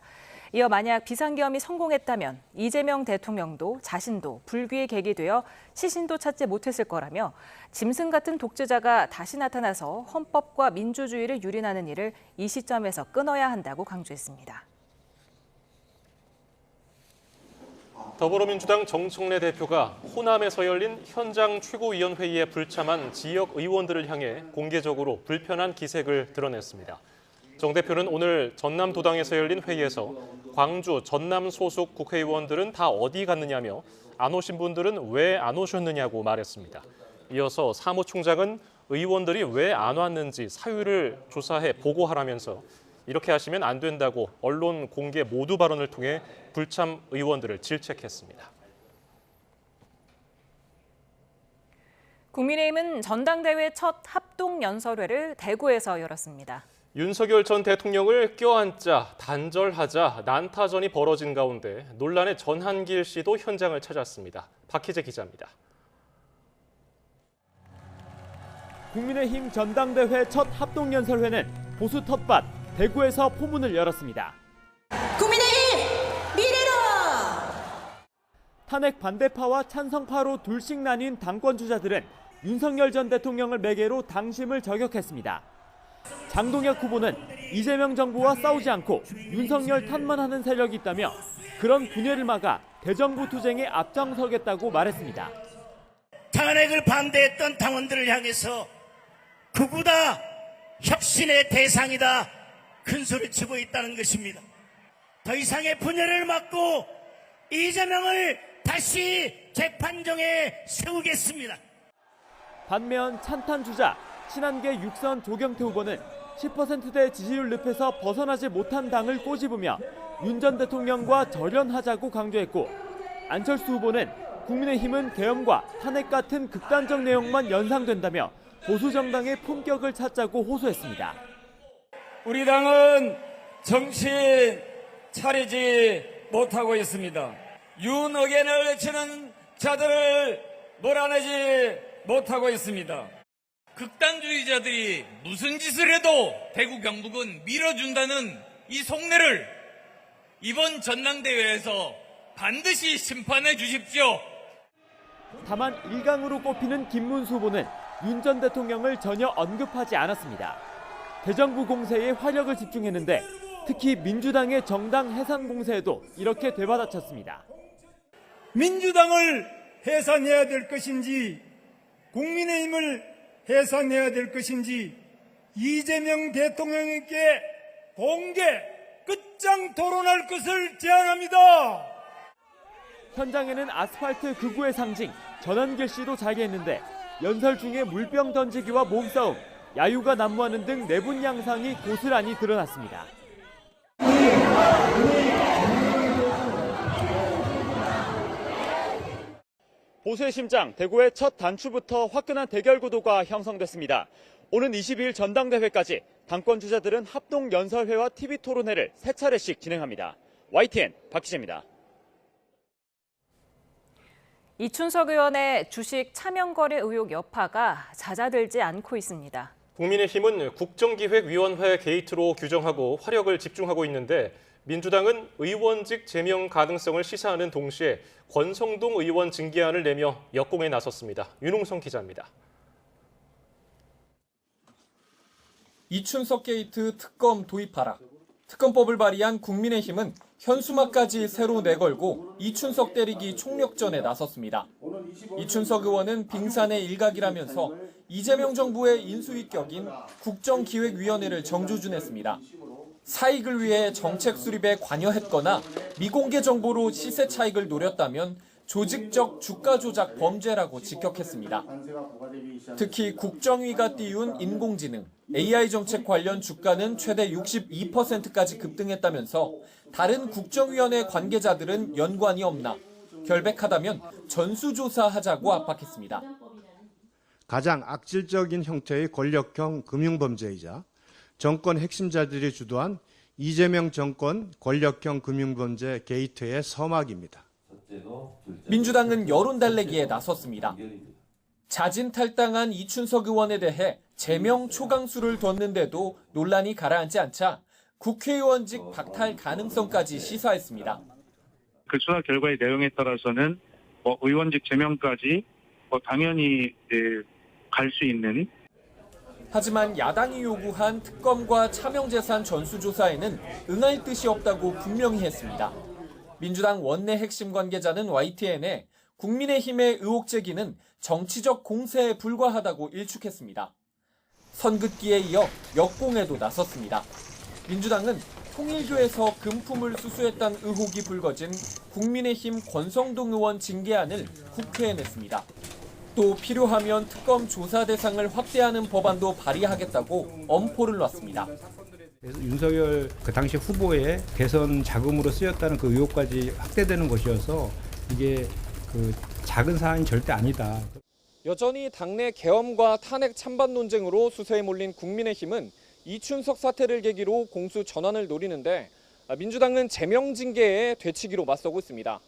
S1: 이어 만약 비상계엄이 성공했다면 이재명 대통령도 자신도 불귀의 객이 되어 시신도 찾지 못했을 거라며 짐승 같은 독재자가 다시 나타나서 헌법과 민주주의를 유린하는 일을 이 시점에서 끊어야 한다고 강조했습니다.
S2: 더불어민주당 정청래 대표가 호남에서 열린 현장 최고위원회의에 불참한 지역 의원들을 향해 공개적으로 불편한 기색을 드러냈습니다. 정 대표는 오늘 전남도당에서 열린 회의에서 광주, 전남 소속 국회의원들은 다 어디 갔느냐며 안 오신 분들은 왜 안 오셨느냐고 말했습니다. 이어서 사무총장은 의원들이 왜 안 왔는지 사유를 조사해 보고하라면서 이렇게 하시면 안 된다고 언론 공개 모두 발언을 통해 불참 의원들을 질책했습니다.
S1: 국민의힘은 전당대회 첫 합동연설회를 대구에서 열었습니다.
S2: 윤석열 전 대통령을 껴안자, 단절하자 난타전이 벌어진 가운데 논란의 전한길 씨도 현장을 찾았습니다. 박희재 기자입니다.
S10: 국민의힘 전당대회 첫 합동연설회는 보수 텃밭 대구에서 포문을 열었습니다.
S13: 국민의힘 미래로!
S10: 탄핵 반대파와 찬성파로 둘씩 나뉜 당권 주자들은 윤석열 전 대통령을 매개로 당심을 저격했습니다. 장동혁 후보는 이재명 정부와 싸우지 않고 윤석열 탓만 하는 세력이 있다며 그런 분열을 막아 대정부 투쟁에 앞장서겠다고 말했습니다.
S13: 탄핵을 반대했던 당원들을 향해서 극우다, 혁신의 대상이다 큰 소리 치고 있다는 것입니다. 더 이상의 분열을 막고 이재명을 다시 재판정에 세우겠습니다.
S10: 반면 찬탄 주자 친한계 육선 조경태 후보는 10%대 지지율 늪에서 벗어나지 못한 당을 꼬집으며 윤 전 대통령과 절연하자고 강조했고 안철수 후보는 국민의힘은 계엄과 탄핵 같은 극단적 내용만 연상된다며 보수 정당의 품격을 찾자고 호소했습니다.
S14: 우리 당은 정신 차리지 못하고 있습니다. 윤 의견을 외치는 자들을 몰아내지 못하고 있습니다.
S15: 극단주의자들이 무슨 짓을 해도 대구 경북은 밀어준다는 이 속내를 이번 전당대회에서 반드시 심판해 주십시오.
S10: 다만 1강으로 꼽히는 김문수 후보는 윤 전 대통령을 전혀 언급하지 않았습니다. 대정부 공세에 화력을 집중했는데 특히 민주당의 정당 해산 공세에도 이렇게 되받아쳤습니다.
S14: 민주당을 해산해야 될 것인지 국민의힘을 해산해야 될 것인지 이재명 대통령에게 공개 끝장 토론할 것을 제안합니다.
S10: 현장에는 아스팔트 극우의 상징 전한길 씨도 자리했는데 연설 중에 물병 던지기와 몸싸움, 야유가 난무하는 등 내분 양상이 고스란히 드러났습니다. 보수의 심장 대구의 첫 단추부터 화끈한 대결 구도가 형성됐습니다. 오는 22일 전당대회까지 당권 주자들은 합동 연설회와 TV 토론회를 3차례씩 진행합니다. YTN 박희재입니다.
S1: 이춘석 의원의 주식 차명거래 의혹 여파가 잦아들지 않고 있습니다.
S2: 국민의힘은 국정기획위원회 게이트로 규정하고 화력을 집중하고 있는데 민주당은 의원직 제명 가능성을 시사하는 동시에 권성동 의원 징계안을 내며 역공에 나섰습니다. 윤홍성 기자입니다.
S16: 이춘석 게이트 특검 도입하라. 특검법을 발의한 국민의힘은 현수막까지 새로 내걸고 이춘석 때리기 총력전에 나섰습니다. 이춘석 의원은 빙산의 일각이라면서 이재명 정부의 인수위격인 국정기획위원회를 정조준했습니다. 사익을 위해 정책 수립에 관여했거나 미공개 정보로 시세 차익을 노렸다면 조직적 주가 조작 범죄라고 직격했습니다. 특히 국정위가 띄운 인공지능, AI 정책 관련 주가는 최대 62%까지 급등했다면서 다른 국정위원회 관계자들은 연관이 없나 결백하다면 전수조사하자고 압박했습니다.
S17: 가장 악질적인 형태의 권력형 금융범죄이자 정권 핵심자들이 주도한 이재명 정권 권력형 금융범죄 게이트의 서막입니다.
S16: 민주당은 여론 달래기에 나섰습니다. 자진 탈당한 이춘석 의원에 대해 제명 초강수를 뒀는데도 논란이 가라앉지 않자 국회의원직 박탈 가능성까지 시사했습니다.
S18: 그 수사 결과의 내용에 따라서는 의원직 제명까지 당연히 갈 수 있는.
S16: 하지만 야당이 요구한 특검과 차명재산 전수조사에는 응할 뜻이 없다고 분명히 했습니다. 민주당 원내 핵심 관계자는 YTN에 국민의힘의 의혹 제기는 정치적 공세에 불과하다고 일축했습니다. 선긋기에 이어 역공에도 나섰습니다. 민주당은 통일교에서 금품을 수수했다는 의혹이 불거진 국민의힘 권성동 의원 징계안을 국회에 냈습니다. 또 필요하면 특검 조사 대상을 확대하는 법안도 발의하겠다고 엄포를 놨습니다.
S19: 그래서 윤석열 그 당시 후보의 대선 자금으로 쓰였다는 그 의혹까지 확대되는 것이어서 이게 그 작은 사안이 절대 아니다.
S16: 여전히 당내 계엄과 탄핵 찬반 논쟁으로 수세에 몰린 국민의힘은 이춘석 사태를 계기로 공수 전환을 노리는데 민주당은 제명 징계에 되치기로 맞서고 있습니다.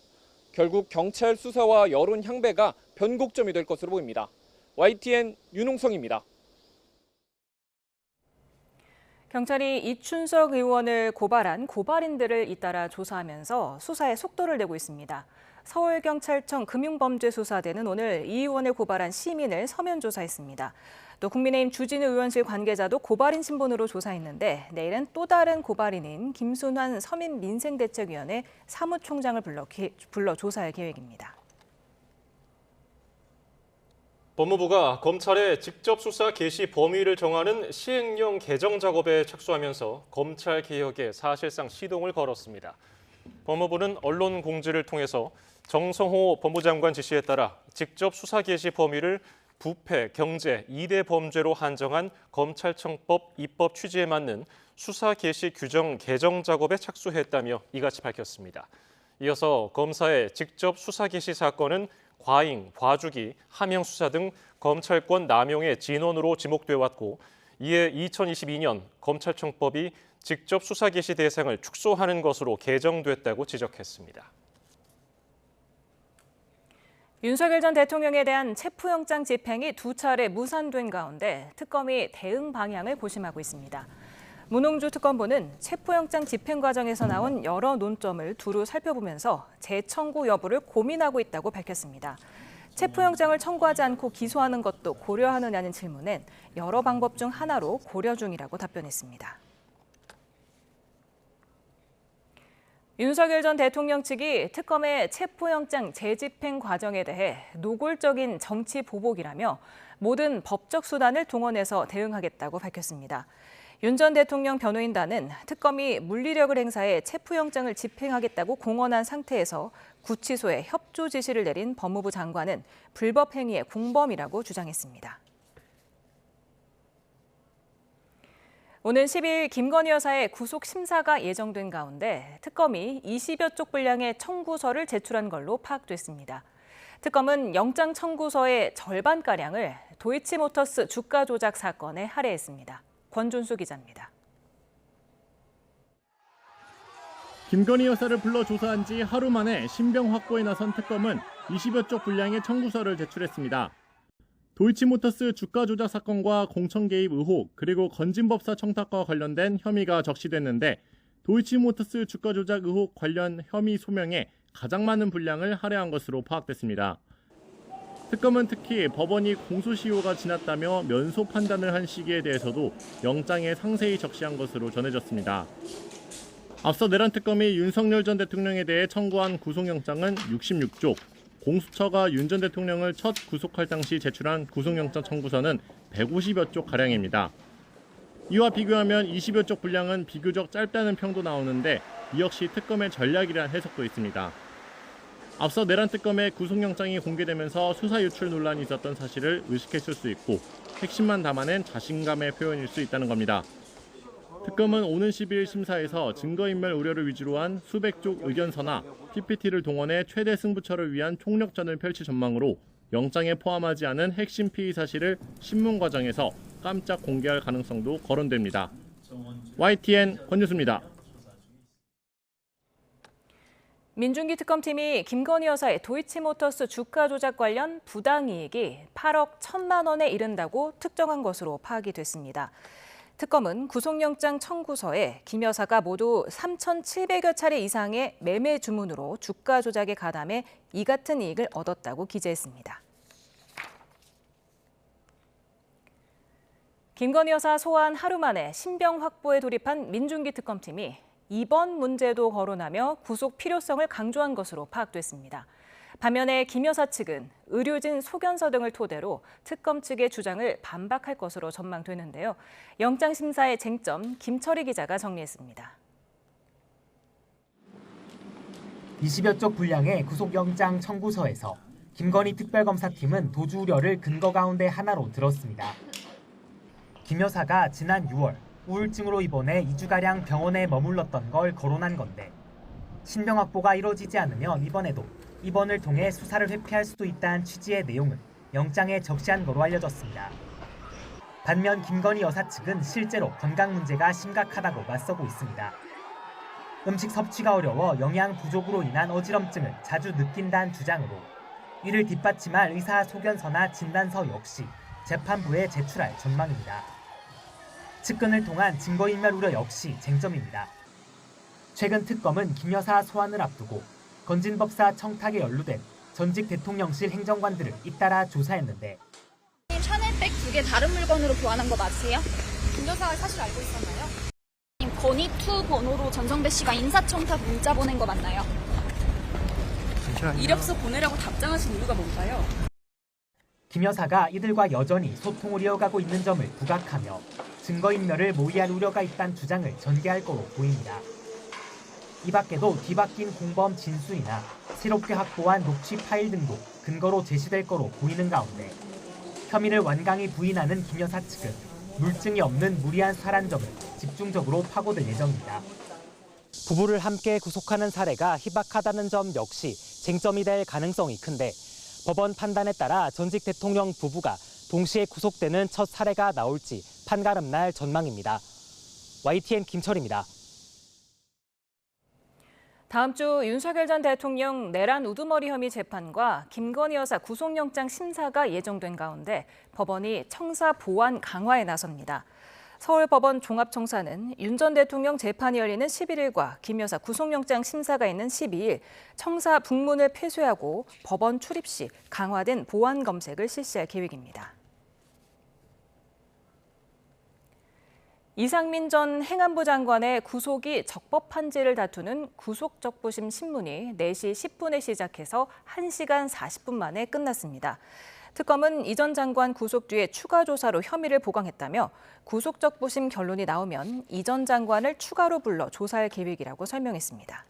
S16: 결국 경찰 수사와 여론 향배가 변곡점이 될 것으로 보입니다. YTN 윤홍성입니다.
S1: 경찰이 이춘석 의원을 고발한 고발인들을 잇따라 조사하면서 수사에 속도를 내고 있습니다. 서울경찰청 금융범죄수사대는 오늘 이 의원을 고발한 시민을 서면 조사했습니다. 또 국민의힘 주진우 의원실 관계자도 고발인 신분으로 조사했는데 내일은 또 다른 고발인인 김순환 서민민생대책위원회 사무총장을 불러 조사할 계획입니다.
S2: 법무부가 검찰의 직접 수사 개시 범위를 정하는 시행령 개정 작업에 착수하면서 검찰 개혁에 사실상 시동을 걸었습니다. 법무부는 언론 공지를 통해서 정성호 법무장관 지시에 따라 직접 수사 개시 범위를 부패, 경제, 2대 범죄로 한정한 검찰청법 입법 취지에 맞는 수사 개시 규정 개정 작업에 착수했다며 이같이 밝혔습니다. 이어서 검사의 직접 수사 개시 사건은 과잉, 과주기, 하명 수사 등 검찰권 남용의 진원으로 지목돼 왔고 이에 2022년 검찰청법이 직접 수사 개시 대상을 축소하는 것으로 개정됐다고 지적했습니다.
S1: 윤석열 전 대통령에 대한 체포영장 집행이 2차례 무산된 가운데 특검이 대응 방향을 고심하고 있습니다. 문홍주 특검보는 체포영장 집행 과정에서 나온 여러 논점을 두루 살펴보면서 재청구 여부를 고민하고 있다고 밝혔습니다. 체포영장을 청구하지 않고 기소하는 것도 고려하느냐는 질문엔 여러 방법 중 하나로 고려 중이라고 답변했습니다. 윤석열 전 대통령 측이 특검의 체포영장 재집행 과정에 대해 노골적인 정치 보복이라며 모든 법적 수단을 동원해서 대응하겠다고 밝혔습니다. 윤 전 대통령 변호인단은 특검이 물리력을 행사해 체포영장을 집행하겠다고 공언한 상태에서 구치소에 협조 지시를 내린 법무부 장관은 불법 행위의 공범이라고 주장했습니다. 오는 10일 김건희 여사의 구속 심사가 예정된 가운데 특검이 20여 쪽 분량의 청구서를 제출한 걸로 파악됐습니다. 특검은 영장 청구서의 절반가량을 도이치모터스 주가 조작 사건에 할애했습니다. 권준수 기자입니다.
S20: 김건희 여사를 불러 조사한 지 하루 만에 신병 확보에 나선 특검은 20여 쪽 분량의 청구서를 제출했습니다. 도이치모터스 주가 조작 사건과 공천 개입 의혹 그리고 건진법사 청탁과 관련된 혐의가 적시됐는데 도이치모터스 주가 조작 의혹 관련 혐의 소명에 가장 많은 분량을 할애한 것으로 파악됐습니다. 특검은 특히 법원이 공소시효가 지났다며 면소 판단을 한 시기에 대해서도 영장에 상세히 적시한 것으로 전해졌습니다. 앞서 내란 특검이 윤석열 전 대통령에 대해 청구한 구속영장은 66쪽, 공수처가 윤 전 대통령을 첫 구속할 당시 제출한 구속영장 청구서는 150여 쪽 가량입니다. 이와 비교하면 20여 쪽 분량은 비교적 짧다는 평도 나오는데 이 역시 특검의 전략이란 해석도 있습니다. 앞서 내란 특검의 구속영장이 공개되면서 수사 유출 논란이 있었던 사실을 의식했을 수 있고 핵심만 담아낸 자신감의 표현일 수 있다는 겁니다. 특검은 오는 12일 심사에서 증거인멸 우려를 위주로 한 수백 쪽 의견서나 PPT를 동원해 최대 승부처를 위한 총력전을 펼칠 전망으로 영장에 포함하지 않은 핵심 피의 사실을 신문 과정에서 깜짝 공개할 가능성도 거론됩니다. YTN 권유수입니다.
S1: 민중기 특검팀이 김건희 여사의 도이치모터스 주가 조작 관련 부당이익이 8억 1천만 원에 이른다고 특정한 것으로 파악이 됐습니다. 특검은 구속영장 청구서에 김 여사가 모두 3,700여 차례 이상의 매매 주문으로 주가 조작에 가담해 이 같은 이익을 얻었다고 기재했습니다. 김건희 여사 소환 하루 만에 신병 확보에 돌입한 민중기 특검팀이 이번 문제도 거론하며 구속 필요성을 강조한 것으로 파악됐습니다. 반면에 김 여사 측은 의료진 소견서 등을 토대로 특검 측의 주장을 반박할 것으로 전망되는데요. 영장심사의 쟁점 김철희 기자가 정리했습니다.
S4: 20여 쪽 분량의 구속영장 청구서에서 김건희 특별검사팀은 도주 우려를 근거 가운데 하나로 들었습니다. 김 여사가 지난 6월 우울증으로 입원해 2주가량 병원에 머물렀던 걸 거론한 건데 신병 확보가 이뤄지지 않으면 이번에도 입원을 통해 수사를 회피할 수도 있다는 취지의 내용은 영장에 적시한 거로 알려졌습니다. 반면 김건희 여사 측은 실제로 건강 문제가 심각하다고 맞서고 있습니다. 음식 섭취가 어려워 영양 부족으로 인한 어지럼증을 자주 느낀다는 주장으로 이를 뒷받침할 의사 소견서나 진단서 역시 재판부에 제출할 전망입니다. 측근을 통한 증거인멸 우려 역시 쟁점입니다. 최근 특검은 김 여사 소환을 앞두고 건진법사 청탁에 연루된 전직 대통령실 행정관들을 잇따라 조사했는데
S5: 샤넬백 2개 다른 물건으로 교환한 거 맞으세요? 김 여사가 사실 알고 있었나요? 건희2 번호로 전성배 씨가 인사청탁 문자 보낸 거 맞나요? 이력서 보내라고 답장하신 이유가 뭔가요?
S4: 김 여사가 이들과 여전히 소통을 이어가고 있는 점을 부각하며 증거인멸을 모의할 우려가 있다는 주장을 전개할 거로 보입니다. 이 밖에도 뒤바뀐 공범 진술이나 새롭게 확보한 녹취 파일 등도 근거로 제시될 거로 보이는 가운데 혐의를 완강히 부인하는 김 여사 측은 물증이 없는 무리한 사란 점을 집중적으로 파고들 예정입니다. 부부를 함께 구속하는 사례가 희박하다는 점 역시 쟁점이 될 가능성이 큰데 법원 판단에 따라 전직 대통령 부부가 동시에 구속되는 첫 사례가 나올지 판가름 날 전망입니다. YTN 김철입니다.
S1: 다음 주 윤석열 전 대통령 내란 우두머리 혐의 재판과 김건희 여사 구속영장 심사가 예정된 가운데 법원이 청사 보완 강화에 나섭니다. 서울법원 종합청사는 윤 전 대통령 재판이 열리는 11일과 김 여사 구속영장 심사가 있는 12일 청사 북문을 폐쇄하고 법원 출입 시 강화된 보안 검색을 실시할 계획입니다. 이상민 전 행안부 장관의 구속이 적법한지를 다투는 구속적부심 신문이 4시 10분에 시작해서 1시간 40분 만에 끝났습니다. 특검은 이 전 장관 구속 뒤에 추가 조사로 혐의를 보강했다며 구속적부심 결론이 나오면 이 전 장관을 추가로 불러 조사할 계획이라고 설명했습니다.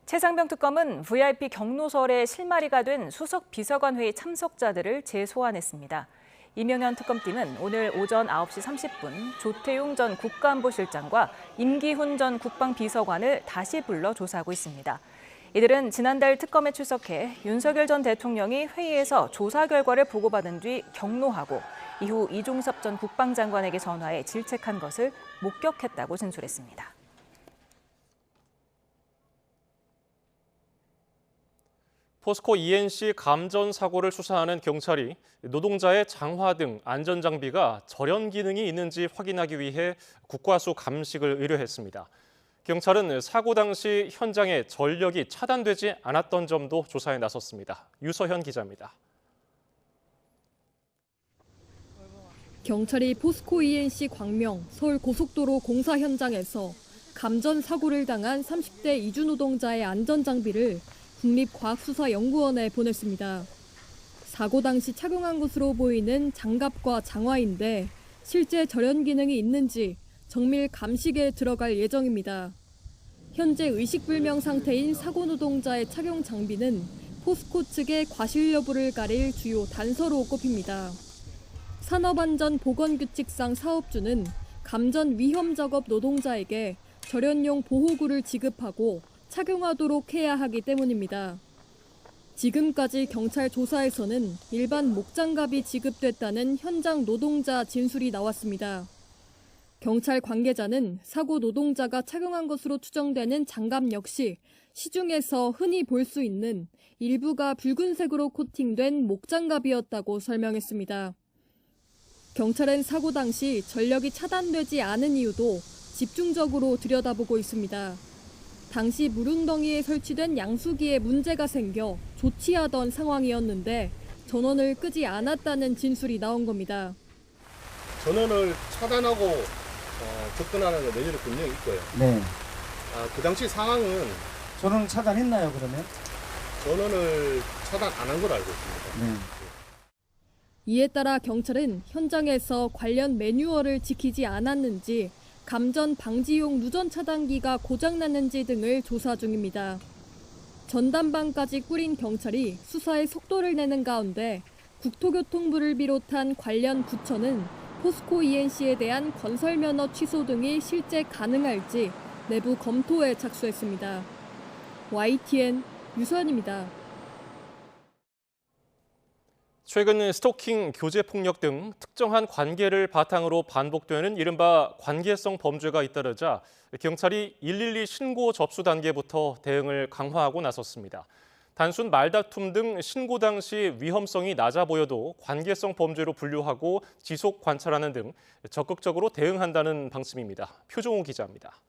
S1: 최상병 특검은 VIP 경로설의 실마리가 된 수석 비서관 회의 참석자들을 재소환했습니다. 이명현 특검팀은 오늘 오전 9시 30분 조태용 전 국가안보실장과 임기훈 전 국방비서관을 다시 불러 조사하고 있습니다. 이들은 지난달 특검에 출석해 윤석열 전 대통령이 회의에서 조사 결과를 보고받은 뒤 경로하고 이후 이종섭 전 국방장관에게 전화해 질책한 것을 목격했다고 진술했습니다.
S2: 포스코 ENC 감전 사고를 수사하는 경찰이 노동자의 장화 등 안전장비가 절연 기능이 있는지 확인하기 위해 국과수 감식을 의뢰했습니다. 경찰은 사고 당시 현장에 전력이 차단되지 않았던 점도 조사에 나섰습니다. 유서현 기자입니다.
S21: 경찰이 포스코 ENC 광명 서울고속도로 공사 현장에서 감전 사고를 당한 30대 이주 노동자의 안전장비를 국립과학수사연구원에 보냈습니다. 사고 당시 착용한 것으로 보이는 장갑과 장화인데 실제 절연 기능이 있는지 정밀 감식에 들어갈 예정입니다. 현재 의식불명 상태인 사고 노동자의 착용 장비는 포스코 측의 과실 여부를 가릴 주요 단서로 꼽힙니다. 산업안전보건규칙상 사업주는 감전 위험 작업 노동자에게 절연용 보호구를 지급하고 착용하도록 해야 하기 때문입니다. 지금까지 경찰 조사에서는 일반 목장갑이 지급됐다는 현장 노동자 진술이 나왔습니다. 경찰 관계자는 사고 노동자가 착용한 것으로 추정되는 장갑 역시 시중에서 흔히 볼 수 있는 일부가 붉은색으로 코팅된 목장갑이었다고 설명했습니다. 경찰은 사고 당시 전력이 차단되지 않은 이유도 집중적으로 들여다보고 있습니다. 당시 물웅덩이에 설치된 양수기에 문제가 생겨 조치하던 상황이었는데 전원을 끄지 않았다는 진술이 나온 겁니다.
S3: 전원을 차단하고 접근하는 거 내리를 분명히 있고요.
S7: 네.
S3: 그 당시 상황은
S7: 전원 차단했나요, 그러면?
S3: 전원을 차단 안 한 걸로 알고 있습니다.
S7: 네.
S21: 이에 따라 경찰은 현장에서 관련 매뉴얼을 지키지 않았는지, 감전 방지용 누전 차단기가 고장났는지 등을 조사 중입니다. 전담반까지 꾸린 경찰이 수사에 속도를 내는 가운데 국토교통부를 비롯한 관련 부처는 포스코 ENC에 대한 건설 면허 취소 등이 실제 가능할지 내부 검토에 착수했습니다. YTN 유서연입니다.
S2: 최근 스토킹, 교제폭력 등 특정한 관계를 바탕으로 반복되는 이른바 관계성 범죄가 잇따르자 경찰이 112 신고 접수 단계부터 대응을 강화하고 나섰습니다. 단순 말다툼 등 신고 당시 위험성이 낮아 보여도 관계성 범죄로 분류하고 지속 관찰하는 등 적극적으로 대응한다는 방침입니다. 표종호 기자입니다.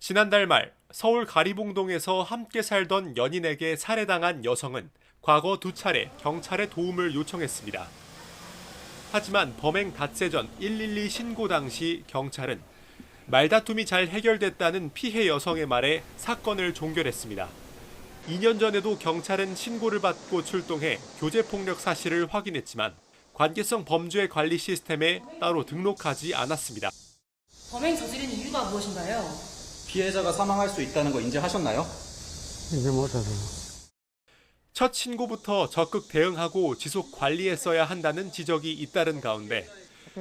S22: 지난달 말 서울 가리봉동에서 함께 살던 연인에게 살해당한 여성은 과거 2차례 경찰에 도움을 요청했습니다. 하지만 범행 닷새 전 112 신고 당시 경찰은 말다툼이 잘 해결됐다는 피해 여성의 말에 사건을 종결했습니다. 2년 전에도 경찰은 신고를 받고 출동해 교제폭력 사실을 확인했지만 관계성 범죄 관리 시스템에 따로 등록하지 않았습니다.
S23: 범행 저지른 이유가 무엇인가요?
S24: 피해자가 사망할 수 있다는 거 인지하셨나요? 인지 못하죠.
S22: 첫 신고부터 적극 대응하고 지속 관리했어야 한다는 지적이 잇따른 가운데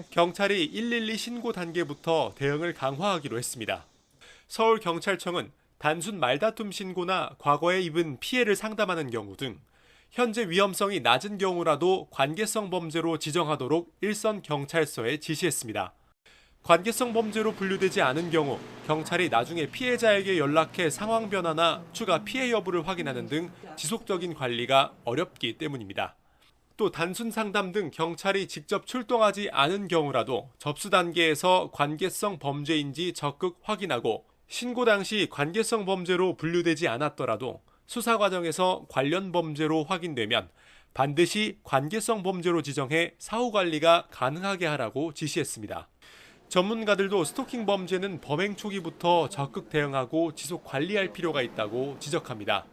S22: 경찰이 112 신고 단계부터 대응을 강화하기로 했습니다. 서울경찰청은 단순 말다툼 신고나 과거에 입은 피해를 상담하는 경우 등 현재 위험성이 낮은 경우라도 관계성 범죄로 지정하도록 일선 경찰서에 지시했습니다. 관계성 범죄로 분류되지 않은 경우 경찰이 나중에 피해자에게 연락해 상황 변화나 추가 피해 여부를 확인하는 등 지속적인 관리가 어렵기 때문입니다. 또 단순 상담 등 경찰이 직접 출동하지 않은 경우라도 접수 단계에서 관계성 범죄인지 적극 확인하고 신고 당시 관계성 범죄로 분류되지 않았더라도 수사 과정에서 관련 범죄로 확인되면 반드시 관계성 범죄로 지정해 사후 관리가 가능하게 하라고 지시했습니다. 전문가들도 스토킹 범죄는 범행 초기부터 적극 대응하고 지속 관리할 필요가 있다고 지적합니다.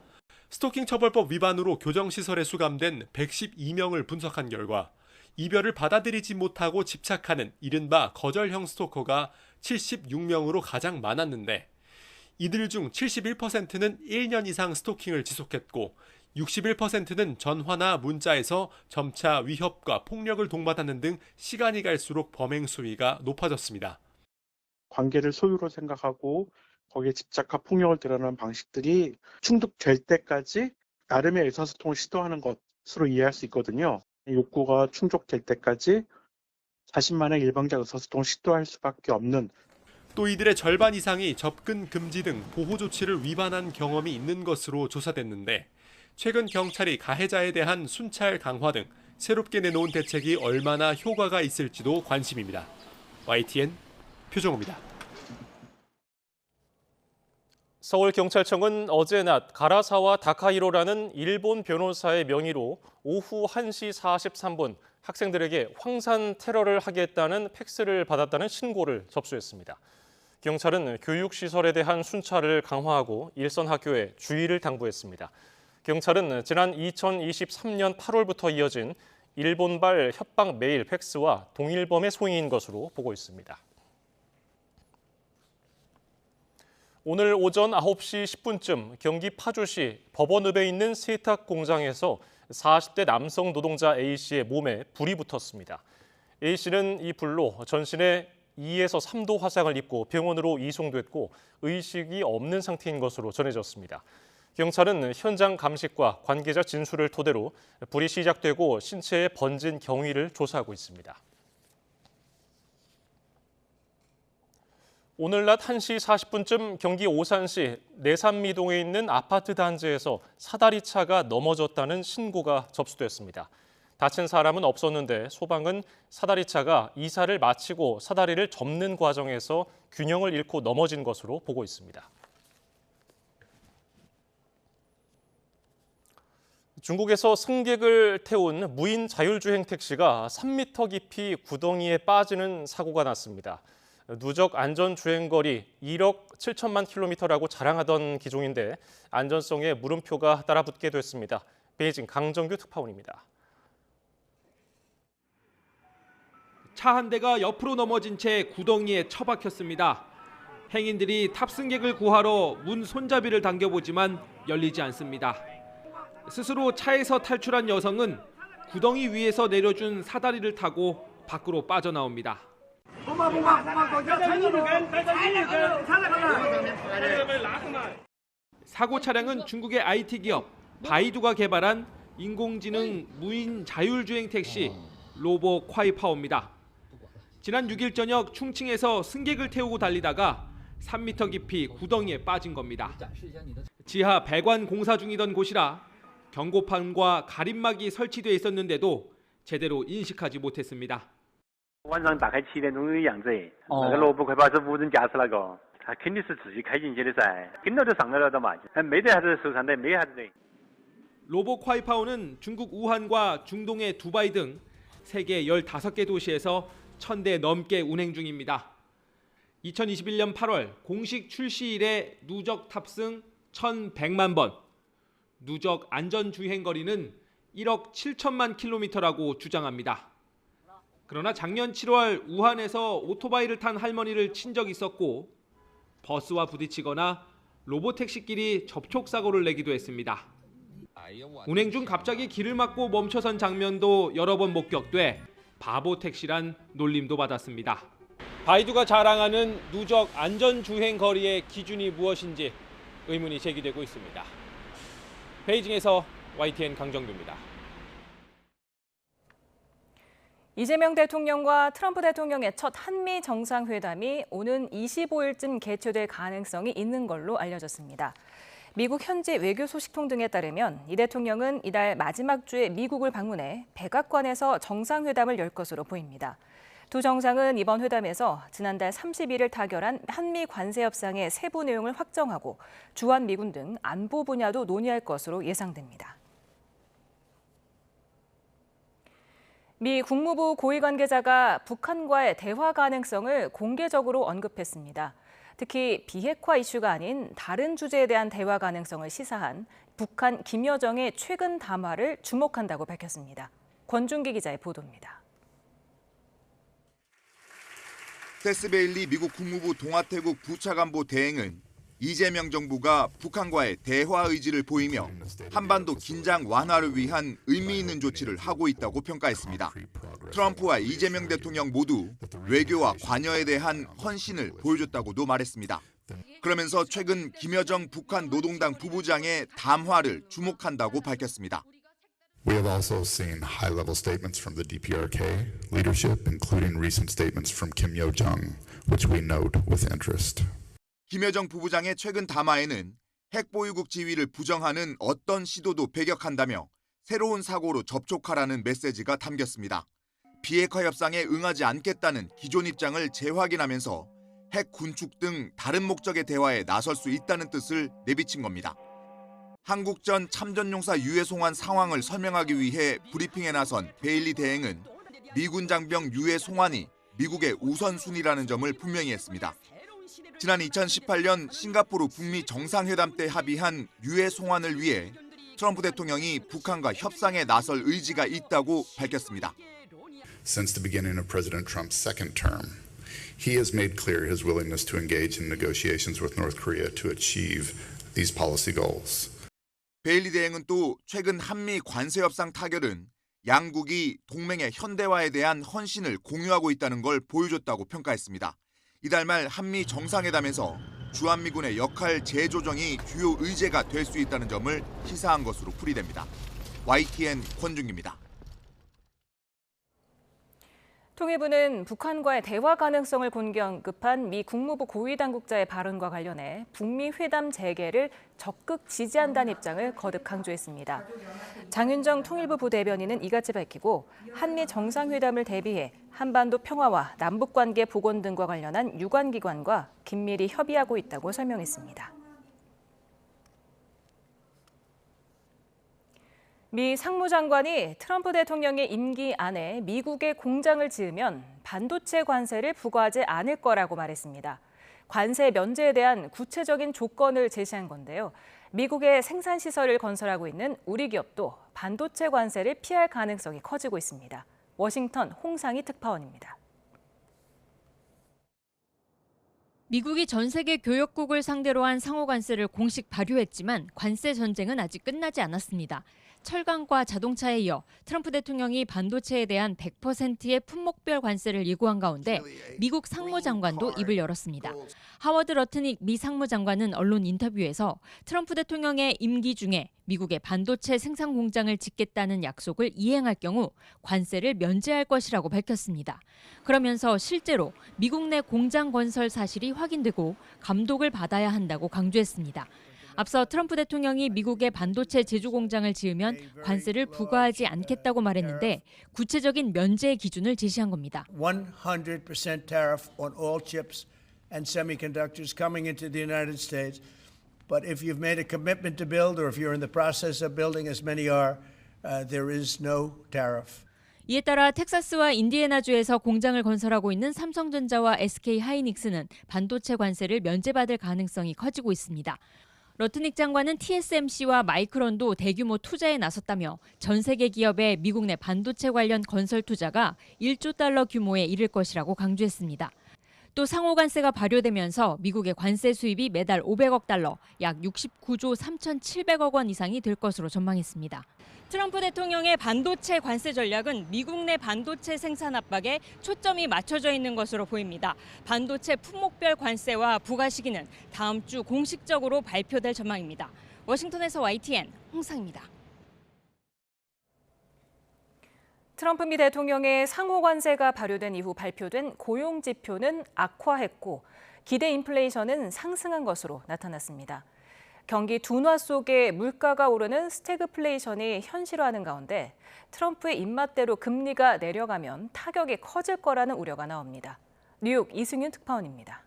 S22: 스토킹 처벌법 위반으로 교정시설에 수감된 112명을 분석한 결과 이별을 받아들이지 못하고 집착하는 이른바 거절형 스토커가 76명으로 가장 많았는데 이들 중 71%는 1년 이상 스토킹을 지속했고 61%는 전화나 문자에서 점차 위협과 폭력을 동반하는 등 시간이 갈수록 범행 수위가 높아졌습니다.
S26: 관계를 소유로 생각하고 거기에 집착과 폭력을 드러내는 방식들이 충족될 때까지 나름의 의사소통을 시도하는 것으로 이해할 수 있거든요. 욕구가 충족될 때까지 자신만의 일방적 의사소통을 시도할 수밖에 없는.
S22: 또 이들의 절반 이상이 접근 금지 등 보호 조치를 위반한 경험이 있는 것으로 조사됐는데 최근 경찰이 가해자에 대한 순찰 강화 등 새롭게 내놓은 대책이 얼마나 효과가 있을지도 관심입니다. YTN 표정호입니다.
S2: 서울경찰청은 어제 낮 가라사와 다카히로라는 일본 변호사의 명의로 오후 1시 43분 학생들에게 황산 테러를 하겠다는 팩스를 받았다는 신고를 접수했습니다. 경찰은 교육시설에 대한 순찰을 강화하고 일선 학교에 주의를 당부했습니다. 경찰은 지난 2023년 8월부터 이어진 일본발 협박 메일 팩스와 동일범의 소행인 것으로 보고 있습니다. 오늘 오전 9시 10분쯤 경기 파주시 법원읍에 있는 세탁 공장에서 40대 남성 노동자 A씨의 몸에 불이 붙었습니다. A씨는 이 불로 전신에 2에서 3도 화상을 입고 병원으로 이송됐고 의식이 없는 상태인 것으로 전해졌습니다. 경찰은 현장 감식과 관계자 진술을 토대로 불이 시작되고 신체에 번진 경위를 조사하고 있습니다. 오늘 낮 1시 40분쯤 경기 오산시 내산미동에 있는 아파트 단지에서 사다리차가 넘어졌다는 신고가 접수됐습니다. 다친 사람은 없었는데 소방은 사다리차가 이사를 마치고 사다리를 접는 과정에서 균형을 잃고 넘어진 것으로 보고 있습니다. 중국에서 승객을 태운 무인 자율주행 택시가 3m 깊이 구덩이에 빠지는 사고가 났습니다. 누적 안전주행거리 1억 7천만 킬로미터라고 자랑하던 기종인데 안전성에 물음표가 따라붙게 됐습니다. 베이징 강정규 특파원입니다.
S6: 차 한 대가 옆으로 넘어진 채 구덩이에 처박혔습니다. 행인들이 탑승객을 구하러 문 손잡이를 당겨보지만 열리지 않습니다. 스스로 차에서 탈출한 여성은 구덩이 위에서 내려준 사다리를 타고 밖으로 빠져나옵니다. 사고 차량은 중국의 IT 기업 바이두가 개발한 인공지능 무인 자율주행 택시 로보 콰이파오입니다. 지난 6일 저녁 충칭에서 승객을 태우고 달리다가 3m 깊이 구덩이에 빠진 겁니다. 지하 배관 공사 중이던 곳이라 경고판과 가림막이 설치돼 있었는데도 제대로 인식하지 못했습니다.
S8: 晚上大概7点钟的样子，那个萝卜快跑是无人驾驶那个，他肯定是自己开进去的噻，跟着就上来了的嘛，没得啥子受伤的，没啥子的。
S6: 로보 콰이파오는 중국 우한과 중동의 두바이 등 세계 15개 도시에서 1000대 넘게 운행 중입니다. 2021년 8월 공식 출시 이래 누적 탑승 1100만 번, 누적 안전 주행 거리는 1억 7천만 킬로미터라고 주장합니다. 그러나 작년 7월 우한에서 오토바이를 탄 할머니를 친 적이 있었고 버스와 부딪히거나 로보택시끼리 접촉사고를 내기도 했습니다. 운행 중 갑자기 길을 막고 멈춰선 장면도 여러 번 목격돼 바보 택시란 놀림도 받았습니다. 바이두가 자랑하는 누적 안전 주행 거리의 기준이 무엇인지 의문이 제기되고 있습니다. 베이징에서 YTN 강정규입니다.
S1: 이재명 대통령과 트럼프 대통령의 첫 한미 정상회담이 오는 25일쯤 개최될 가능성이 있는 걸로 알려졌습니다. 미국 현지 외교 소식통 등에 따르면 이 대통령은 이달 마지막 주에 미국을 방문해 백악관에서 정상회담을 열 것으로 보입니다. 두 정상은 이번 회담에서 지난달 30일을 타결한 한미 관세 협상의 세부 내용을 확정하고 주한 미군 등 안보 분야도 논의할 것으로 예상됩니다. 미 국무부 고위 관계자가 북한과의 대화 가능성을 공개적으로 언급했습니다. 특히 비핵화 이슈가 아닌 다른 주제에 대한 대화 가능성을 시사한 북한 김여정의 최근 담화를 주목한다고 밝혔습니다. 권준기 기자의 보도입니다.
S9: 테스 베일리 미국 국무부 동아태국 부차관보 대행은 이재명 정부가 북한과의 대화 의지를 보이며 한반도 긴장 완화를 위한 의미 있는 조치를 하고 있다고 평가했습니다. 트럼프와 이재명 대통령 모두 외교와 관여에 대한 헌신을 보여줬다고도 말했습니다. 그러면서 최근 김여정 북한 노동당 부부장의 담화를 주목한다고 밝혔습니다.
S11: We have also seen high-level statements from the DPRK leadership, including recent statements from Kim Yo-jong, which we note with interest.
S9: 김여정 부부장의 최근 담화에는 핵보유국 지위를 부정하는 어떤 시도도 배격한다며 새로운 사고로 접촉하라는 메시지가 담겼습니다. 비핵화 협상에 응하지 않겠다는 기존 입장을 재확인하면서 핵 군축 등 다른 목적의 대화에 나설 수 있다는 뜻을 내비친 겁니다. 한국전 참전용사 유해 송환 상황을 설명하기 위해 브리핑에 나선 베일리 대행은 미군 장병 유해 송환이 미국의 우선순위라는 점을 분명히 했습니다. 지난 2018년 싱가포르 북미 정상회담 때 합의한 유해 송환을 위해 트럼프 대통령이 북한과 협상에 나설 의지가 있다고 밝혔습니다.
S11: Since the beginning of President Trump's second term, He has made clear his willingness to engage in negotiations with North Korea to achieve these policy goals.
S9: 베일리 대행은 또 최근 한미 관세 협상 타결은 양국이 동맹의 현대화에 대한 헌신을 공유하고 있다는 걸 보여줬다고 평가했습니다. 이달 말 한미 정상회담에서 주한미군의 역할 재조정이 주요 의제가 될 수 있다는 점을 시사한 것으로 풀이됩니다. YTN 권준기입니다.
S1: 통일부는 북한과의 대화 가능성을 공개 언급한 미 국무부 고위 당국자의 발언과 관련해 북미 회담 재개를 적극 지지한다는 입장을 거듭 강조했습니다. 장윤정 통일부 부대변인은 이같이 밝히고 한미 정상회담을 대비해 한반도 평화와 남북관계 복원 등과 관련한 유관기관과 긴밀히 협의하고 있다고 설명했습니다. 미 상무장관이 트럼프 대통령의 임기 안에 미국에 공장을 지으면 반도체 관세를 부과하지 않을 거라고 말했습니다. 관세 면제에 대한 구체적인 조건을 제시한 건데요. 미국의 생산시설을 건설하고 있는 우리 기업도 반도체 관세를 피할 가능성이 커지고 있습니다. 워싱턴 홍상희 특파원입니다.
S10: 미국이 전 세계 교역국을 상대로 한 상호관세를 공식 발효했지만 관세 전쟁은 아직 끝나지 않았습니다. 철강과 자동차에 이어 트럼프 대통령이 반도체에 대한 100%의 품목별 관세를 예고한 가운데 미국 상무장관도 입을 열었습니다. 하워드 러트닉 미 상무장관은 언론 인터뷰에서 트럼프 대통령의 임기 중에 미국의 반도체 생산 공장을 짓겠다는 약속을 이행할 경우 관세를 면제할 것이라고 밝혔습니다. 그러면서 실제로 미국 내 공장 건설 사실이 확인되고 감독을 받아야 한다고 강조했습니다. 앞서 트럼프 대통령이 미국의 반도체 제조 공장을 지으면 관세를 부과하지 않겠다고 말했는데 구체적인 면제 기준을 제시한 겁니다.
S12: 100% tariff on all chips and semiconductors coming into the United States. But if you've made a commitment to build or if you're in the process of building, as many are, there is no tariff.
S10: 이에 따라 텍사스와 인디애나주에서 공장을 건설하고 있는 삼성전자와 SK하이닉스는 반도체 관세를 면제받을 가능성이 커지고 있습니다. 러트닉 장관은 TSMC와 마이크론도 대규모 투자에 나섰다며 전 세계 기업의 미국 내 반도체 관련 건설 투자가 1조 달러 규모에 이를 것이라고 강조했습니다. 또 상호관세가 발효되면서 미국의 관세 수입이 매달 500억 달러, 약 69조 3,700억 원 이상이 될 것으로 전망했습니다. 트럼프 대통령의 반도체 관세 전략은 미국 내 반도체 생산 압박에 초점이 맞춰져 있는 것으로 보입니다. 반도체 품목별 관세와 부과 시기는 다음 주 공식적으로 발표될 전망입니다. 워싱턴에서 YTN 홍상입니다.
S1: 트럼프 미 대통령의 상호관세가 발효된 이후 발표된 고용지표는 악화했고 기대 인플레이션은 상승한 것으로 나타났습니다. 경기 둔화 속에 물가가 오르는 스태그플레이션이 현실화하는 가운데 트럼프의 입맛대로 금리가 내려가면 타격이 커질 거라는 우려가 나옵니다. 뉴욕 이승윤 특파원입니다.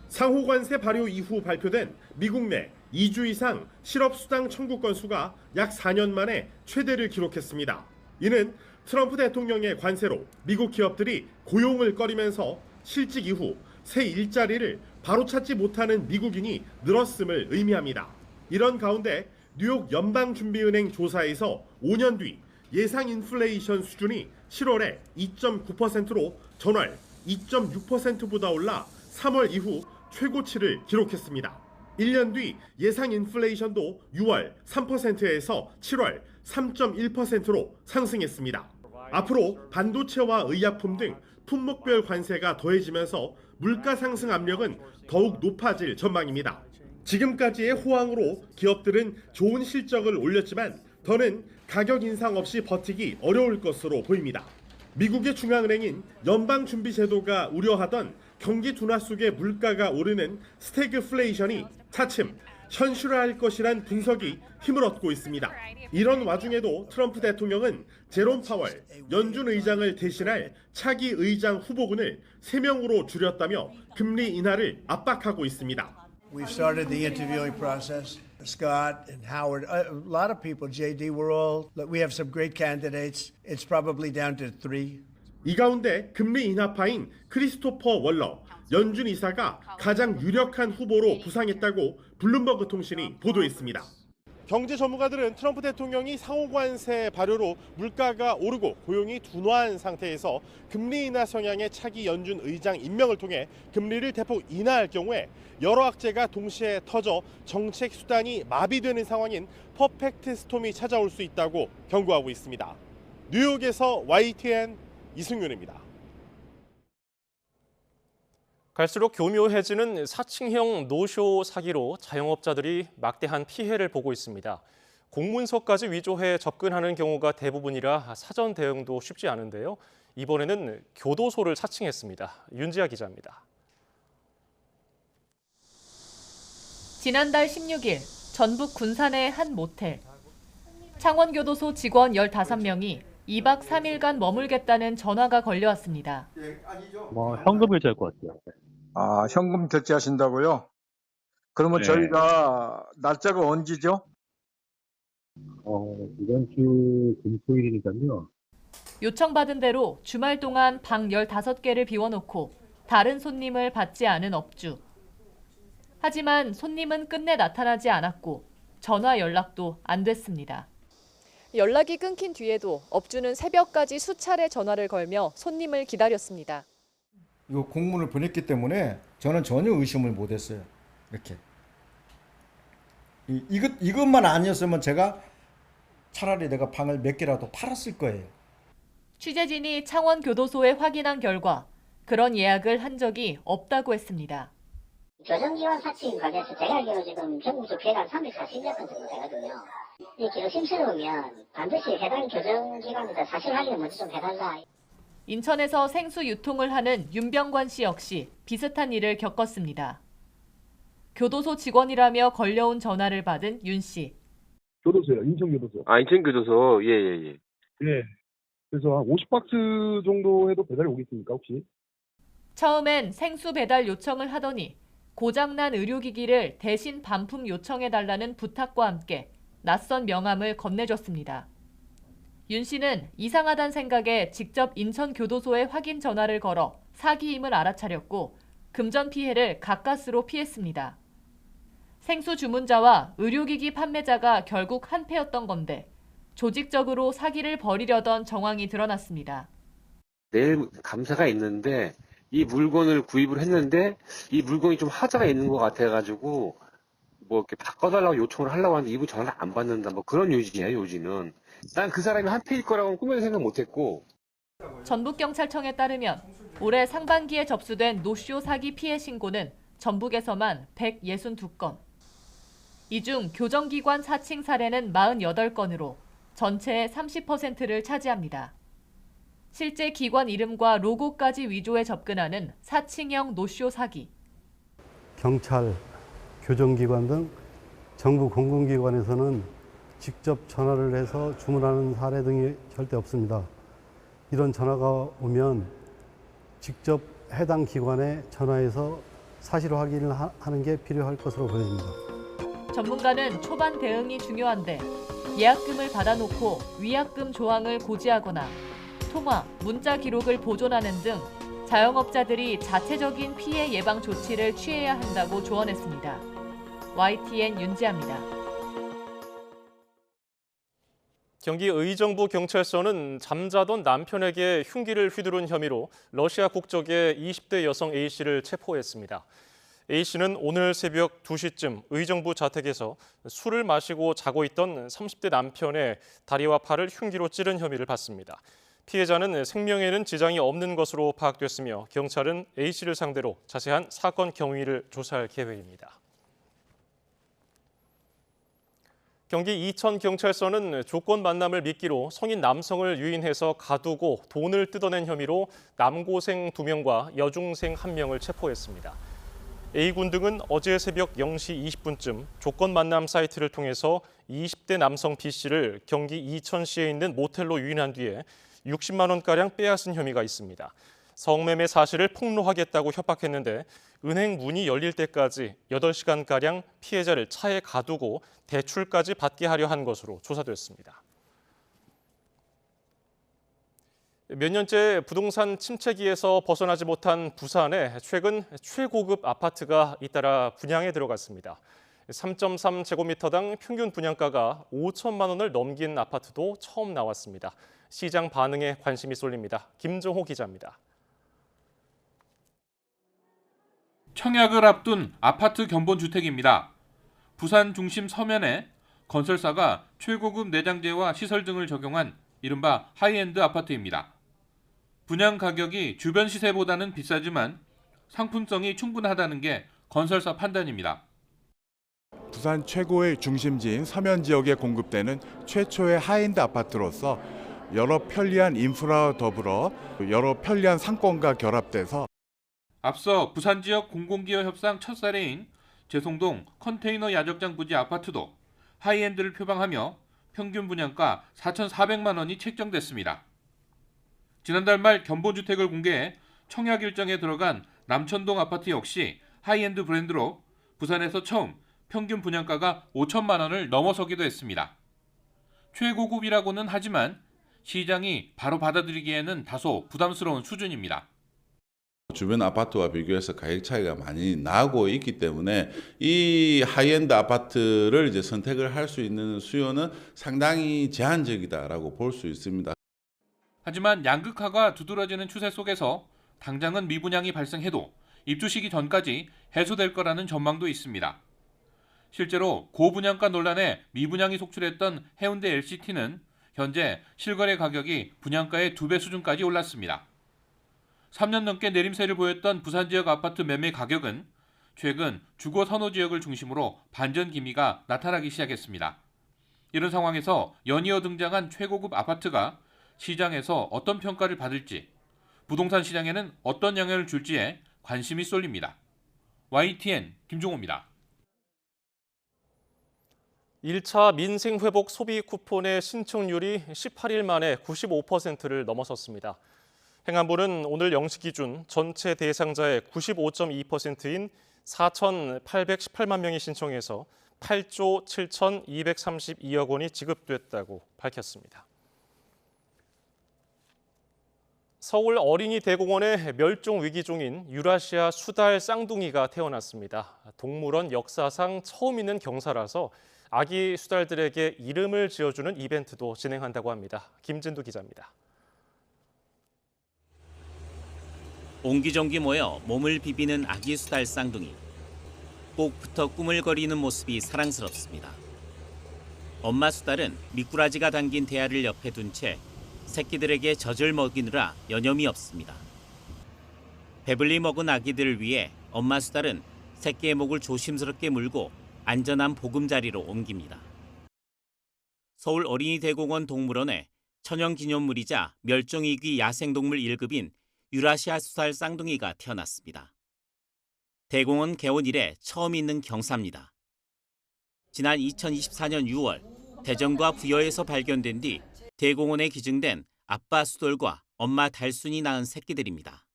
S13: 상호관세 발효 이후 발표된 미국 내 2주 이상 실업수당 청구 건수가 약 4년 만에 최대를 기록했습니다. 이는 트럼프 대통령의 관세로 미국 기업들이 고용을 꺼리면서 실직 이후 새 일자리를 바로 찾지 못하는 미국인이 늘었음을 의미합니다. 이런 가운데 뉴욕 연방준비은행 조사에서 5년 뒤 예상 인플레이션 수준이 7월에 2.9%로 전월 2.6%보다 올라 3월 이후 최고치를 기록했습니다. 1년 뒤 예상 인플레이션도 6월 3%에서 7월 3.1%로 상승했습니다. 앞으로 반도체와 의약품 등 품목별 관세가 더해지면서 물가 상승 압력은 더욱 높아질 전망입니다. 지금까지의 호황으로 기업들은 좋은 실적을 올렸지만 더는 가격 인상 없이 버티기 어려울 것으로 보입니다. 미국의 중앙은행인 연방준비제도가 우려하던 경기 둔화 속에 물가가 오르는 스태그플레이션이 차츰 현실화할 것이란 분석이 힘을 얻고 있습니다. 이런 와중에도 트럼프 대통령은 제롬 파월 연준 의장을 대신할 차기 의장 후보군을 3명으로 줄였다며 금리 인하를 압박하고 있습니다.
S12: We've started the interviewing process. Scott and Howard, a lot of people, JD, we have some great candidates. It's probably down to 3.
S13: 이 가운데 금리 인하파인 크리스토퍼 월러 연준 이사가 가장 유력한 후보로 부상했다고 블룸버그 통신이 보도했습니다. 경제 전문가들은 트럼프 대통령이 상호관세 발효로 물가가 오르고 고용이 둔화한 상태에서 금리 인하 성향의 차기 연준 의장 임명을 통해 금리를 대폭 인하할 경우에 여러 악재가 동시에 터져 정책 수단이 마비되는 상황인 퍼펙트 스톰이 찾아올 수 있다고 경고하고 있습니다. 뉴욕에서 YTN 이승윤입니다.
S2: 갈수록 교묘해지는 사칭형 노쇼 사기로 자영업자들이 막대한 피해를 보고 있습니다. 공문서까지 위조해 접근하는 경우가 대부분이라 사전 대응도 쉽지 않은데요. 이번에는 교도소를 사칭했습니다. 윤지아 기자입니다.
S14: 지난달 16일 전북 군산의 한 모텔. 창원교도소 직원 15명이 2박 3일간 머물겠다는 전화가 걸려왔습니다.
S15: 현금 결제할 것 같아요.
S7: 아, 현금 결제하신다고요? 그러면
S15: 네.
S7: 저희가 날짜가 언제죠?
S15: 이번 주 금토일이니까요.
S14: 요청받은 대로 주말 동안 방 15개를 비워놓고 다른 손님을 받지 않은 업주. 하지만 손님은 끝내 나타나지 않았고 전화 연락도 안 됐습니다.
S17: 연락이 끊긴 뒤에도 업주는 새벽까지 수차례 전화를 걸며 손님을 기다렸습니다.
S7: 이거 공문을 보냈기 때문에 저는 전혀 의심을 못했어요. 이렇게. 이것만 아니었으면 제가 차라리 내가 방을 몇 개라도 팔았을 거예요.
S14: 취재진이 창원교도소에 확인한 결과 그런 예약을 한 적이 없다고 했습니다.
S18: 교정기관 사칭 관련해서 제가 알기로 지금 전국적 피해가 340여 건 정도 되거든요. 이 기록심스러우면 반드시 해당 교정기관에다 사실 확인을 먼저 좀 해달라.
S14: 인천에서 생수 유통을 하는 윤병관 씨 역시 비슷한 일을 겪었습니다. 교도소 직원이라며 걸려온 전화를 받은 윤 씨.
S19: 교도소요, 인천교도소.
S25: 아, 인천교도소. 예.
S19: 예. 그래서 한 50박스 정도 해도 배달이 오겠습니까, 혹시?
S14: 처음엔 생수 배달 요청을 하더니 고장난 의료기기를 대신 반품 요청해달라는 부탁과 함께 낯선 명함을 건네줬습니다. 윤 씨는 이상하다는 생각에 직접 인천교도소에 확인 전화를 걸어 사기임을 알아차렸고 금전 피해를 가까스로 피했습니다. 생수 주문자와 의료기기 판매자가 결국 한패였던 건데 조직적으로 사기를 벌이려던 정황이 드러났습니다.
S25: 내일 감사가 있는데 이 물건을 구입을 했는데 이 물건이 좀 하자가 있는 것 같아가지고 뭐 이렇게 바꿔달라고 요청을 하려고 하는데 이분 전화를 안 받는다 뭐 그런 요지예요. 요지는. 난 그 사람이 한패일 거라고는 꿈에도 생각 못했고.
S14: 전북경찰청에 따르면 올해 상반기에 접수된 노쇼 사기 피해 신고는 전북에서만 162건. 이 중 교정기관 사칭 사례는 48건으로 전체의 30%를 차지합니다. 실제 기관 이름과 로고까지 위조해 접근하는 사칭형 노쇼 사기.
S27: 경찰, 교정기관 등 정부 공공기관에서는 직접 전화를 해서 주문하는 사례 등이 절대 없습니다. 이런 전화가 오면 직접 해당 기관에 전화해서 사실 확인을 하는 게 필요할 것으로 보여집니다.
S14: 전문가는 초반 대응이 중요한데 예약금을 받아놓고 위약금 조항을 고지하거나 통화, 문자 기록을 보존하는 등 자영업자들이 자체적인 피해 예방 조치를 취해야 한다고 조언했습니다. YTN 윤지아입니다.
S2: 경기 의정부 경찰서는 잠자던 남편에게 흉기를 휘두른 혐의로 러시아 국적의 20대 여성 A씨를 체포했습니다. A씨는 오늘 새벽 2시쯤 의정부 자택에서 술을 마시고 자고 있던 30대 남편의 다리와 팔을 흉기로 찌른 혐의를 받습니다. 피해자는 생명에는 지장이 없는 것으로 파악됐으며 경찰은 A씨를 상대로 자세한 사건 경위를 조사할 계획입니다. 경기 이천경찰서는 조건 만남을 미끼로 성인 남성을 유인해서 가두고 돈을 뜯어낸 혐의로 남고생 2명과 여중생 1명을 체포했습니다. A군 등은 어제 새벽 0시 20분쯤 조건 만남 사이트를 통해서 20대 남성 B씨를 경기 이천시에 있는 모텔로 유인한 뒤에 60만 원가량 빼앗은 혐의가 있습니다. 성매매 사실을 폭로하겠다고 협박했는데 은행 문이 열릴 때까지 8시간가량 피해자를 차에 가두고 대출까지 받게 하려 한 것으로 조사됐습니다. 몇 년째 부동산 침체기에서 벗어나지 못한 부산에 최근 최고급 아파트가 잇따라 분양에 들어갔습니다. 3.3제곱미터당 평균 분양가가 5천만 원을 넘긴 아파트도 처음 나왔습니다. 시장 반응에 관심이 쏠립니다. 김정호 기자입니다.
S3: 청약을 앞둔 아파트 견본주택입니다. 부산 중심 서면에 건설사가 최고급 내장재와 시설 등을 적용한 이른바 하이엔드 아파트입니다. 분양 가격이 주변 시세보다는 비싸지만 상품성이 충분하다는 게 건설사 판단입니다.
S4: 부산 최고의 중심지인 서면 지역에 공급되는 최초의 하이엔드 아파트로서 여러 편리한 인프라와 더불어 여러 편리한 상권과 결합돼서
S3: 앞서 부산 지역 공공기업 협상 첫 사례인 제송동 컨테이너 야적장 부지 아파트도 하이엔드를 표방하며 평균 분양가 4,400만 원이 책정됐습니다. 지난달 말 견본주택을 공개해 청약 일정에 들어간 남천동 아파트 역시 하이엔드 브랜드로 부산에서 처음 평균 분양가가 5천만 원을 넘어서기도 했습니다. 최고급이라고는 하지만 시장이 바로 받아들이기에는 다소 부담스러운 수준입니다.
S5: 주변 아파트와 비교해서 가격 차이가 많이 나고 있기 때문에 이 하이엔드 아파트를 이제 선택을 할 수 있는 수요는 상당히 제한적이다라고 볼 수 있습니다.
S3: 하지만 양극화가 두드러지는 추세 속에서 당장은 미분양이 발생해도 입주 시기 전까지 해소될 거라는 전망도 있습니다. 실제로 고분양가 논란에 미분양이 속출했던 해운대 LCT는 현재 실거래 가격이 분양가의 2배 수준까지 올랐습니다. 3년 넘게 내림세를 보였던 부산 지역 아파트 매매 가격은 최근 주거 선호 지역을 중심으로 반전 기미가 나타나기 시작했습니다. 이런 상황에서 연이어 등장한 최고급 아파트가 시장에서 어떤 평가를 받을지, 부동산 시장에는 어떤 영향을 줄지에 관심이 쏠립니다. YTN 김종호입니다.
S2: 1차 민생회복 소비 쿠폰의 신청률이 18일 만에 95%를 넘어섰습니다. 행안부는 오늘 0시 기준 전체 대상자의 95.2%인 4,818만 명이 신청해서 8조 7,232억 원이 지급됐다고 밝혔습니다. 서울 어린이대공원에 멸종 위기종인 유라시아 수달 쌍둥이가 태어났습니다. 동물원 역사상 처음 있는 경사라서 아기 수달들에게 이름을 지어주는 이벤트도 진행한다고 합니다. 김진두 기자입니다.
S16: 옹기종기 모여 몸을 비비는 아기 수달 쌍둥이. 꼭 붙어 꾸물거리는 모습이 사랑스럽습니다. 엄마 수달은 미꾸라지가 담긴 대야를 옆에 둔 채 새끼들에게 젖을 먹이느라 여념이 없습니다. 배불리 먹은 아기들을 위해 엄마 수달은 새끼의 목을 조심스럽게 물고 안전한 보금자리로 옮깁니다. 서울 어린이대공원 동물원에 천연기념물이자 멸종위기 야생동물 1급인 유라시아 수달 쌍둥이가 태어났습니다. 대공원 개원 이래 처음 있는 경사입니다. 지난 2024년 6월 대전과 부여에서 발견된 뒤 대공원에 기증된 아빠 수돌과 엄마 달순이 낳은 새끼들입니다.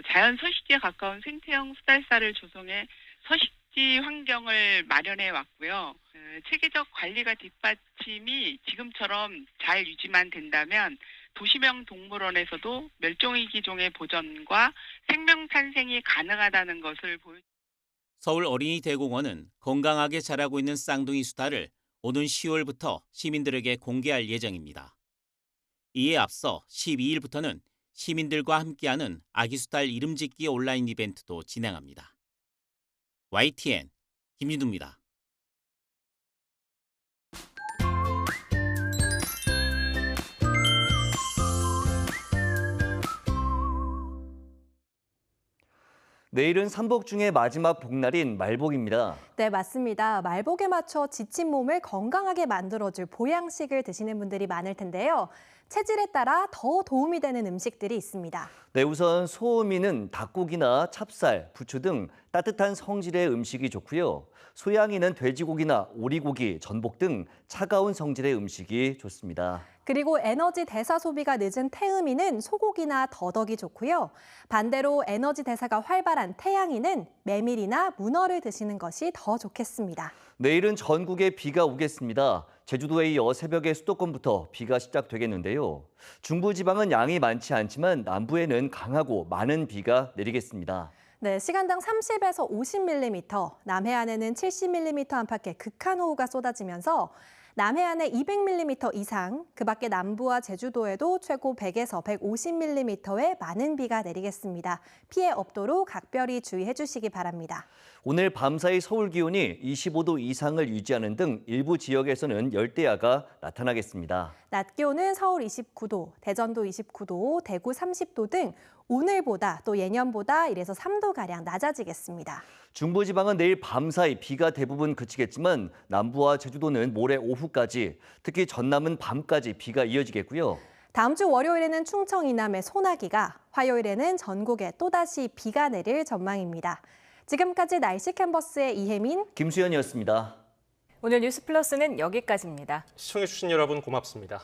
S20: 자연 서식지에 가까운 생태형 수달사를 조성해 서식지 환경을 마련해 왔고요. 체계적 관리가 뒷받침이 지금처럼 잘 유지만 된다면 도시명 동물원에서도 멸종위기종의 보전과 생명 탄생이 가능하다는 것을 보여줍니다.
S16: 서울 어린이대공원은 건강하게 자라고 있는 쌍둥이 수달을 오는 10월부터 시민들에게 공개할 예정입니다. 이에 앞서 12일부터는 시민들과 함께하는 아기 수달 이름 짓기 온라인 이벤트도 진행합니다. YTN 김진두입니다.
S21: 내일은 삼복 중에 마지막 복날인 말복입니다.
S23: 네, 맞습니다. 말복에 맞춰 지친 몸을 건강하게 만들어줄 보양식을 드시는 분들이 많을 텐데요. 체질에 따라 더 도움이 되는 음식들이 있습니다.
S21: 네, 우선 소음이는 닭고기나 찹쌀, 부추 등 따뜻한 성질의 음식이 좋고요. 소양이는 돼지고기나 오리고기, 전복 등 차가운 성질의 음식이 좋습니다.
S23: 그리고 에너지 대사 소비가 늦은 태음이는 소고기나 더덕이 좋고요. 반대로 에너지 대사가 활발한 태양이는 메밀이나 문어를 드시는 것이 더 좋겠습니다.
S21: 내일은 전국에 비가 오겠습니다. 제주도에 이어 새벽에 수도권부터 비가 시작되겠는데요. 중부지방은 양이 많지 않지만 남부에는 강하고 많은 비가 내리겠습니다.
S23: 네, 시간당 30에서 50mm, 남해안에는 70mm 안팎의 극한호우가 쏟아지면서 남해안에 200mm 이상, 그 밖에 남부와 제주도에도 최고 100에서 150mm의 많은 비가 내리겠습니다. 피해 없도록 각별히 주의해 주시기 바랍니다.
S21: 오늘 밤사이 서울 기온이 25도 이상을 유지하는 등 일부 지역에서는 열대야가 나타나겠습니다.
S23: 낮 기온은 서울 29도, 대전도 29도, 대구 30도 등 오늘보다 또 예년보다 1에서 3도가량 낮아지겠습니다.
S21: 중부지방은 내일 밤사이 비가 대부분 그치겠지만 남부와 제주도는 모레 오후까지, 특히 전남은 밤까지 비가 이어지겠고요.
S23: 다음 주 월요일에는 충청 이남의 소나기가, 화요일에는 전국에 또다시 비가 내릴 전망입니다. 지금까지 날씨 캔버스의 이혜민,
S21: 김수현이었습니다.
S1: 오늘 뉴스 플러스는 여기까지입니다.
S2: 시청해주신 여러분 고맙습니다.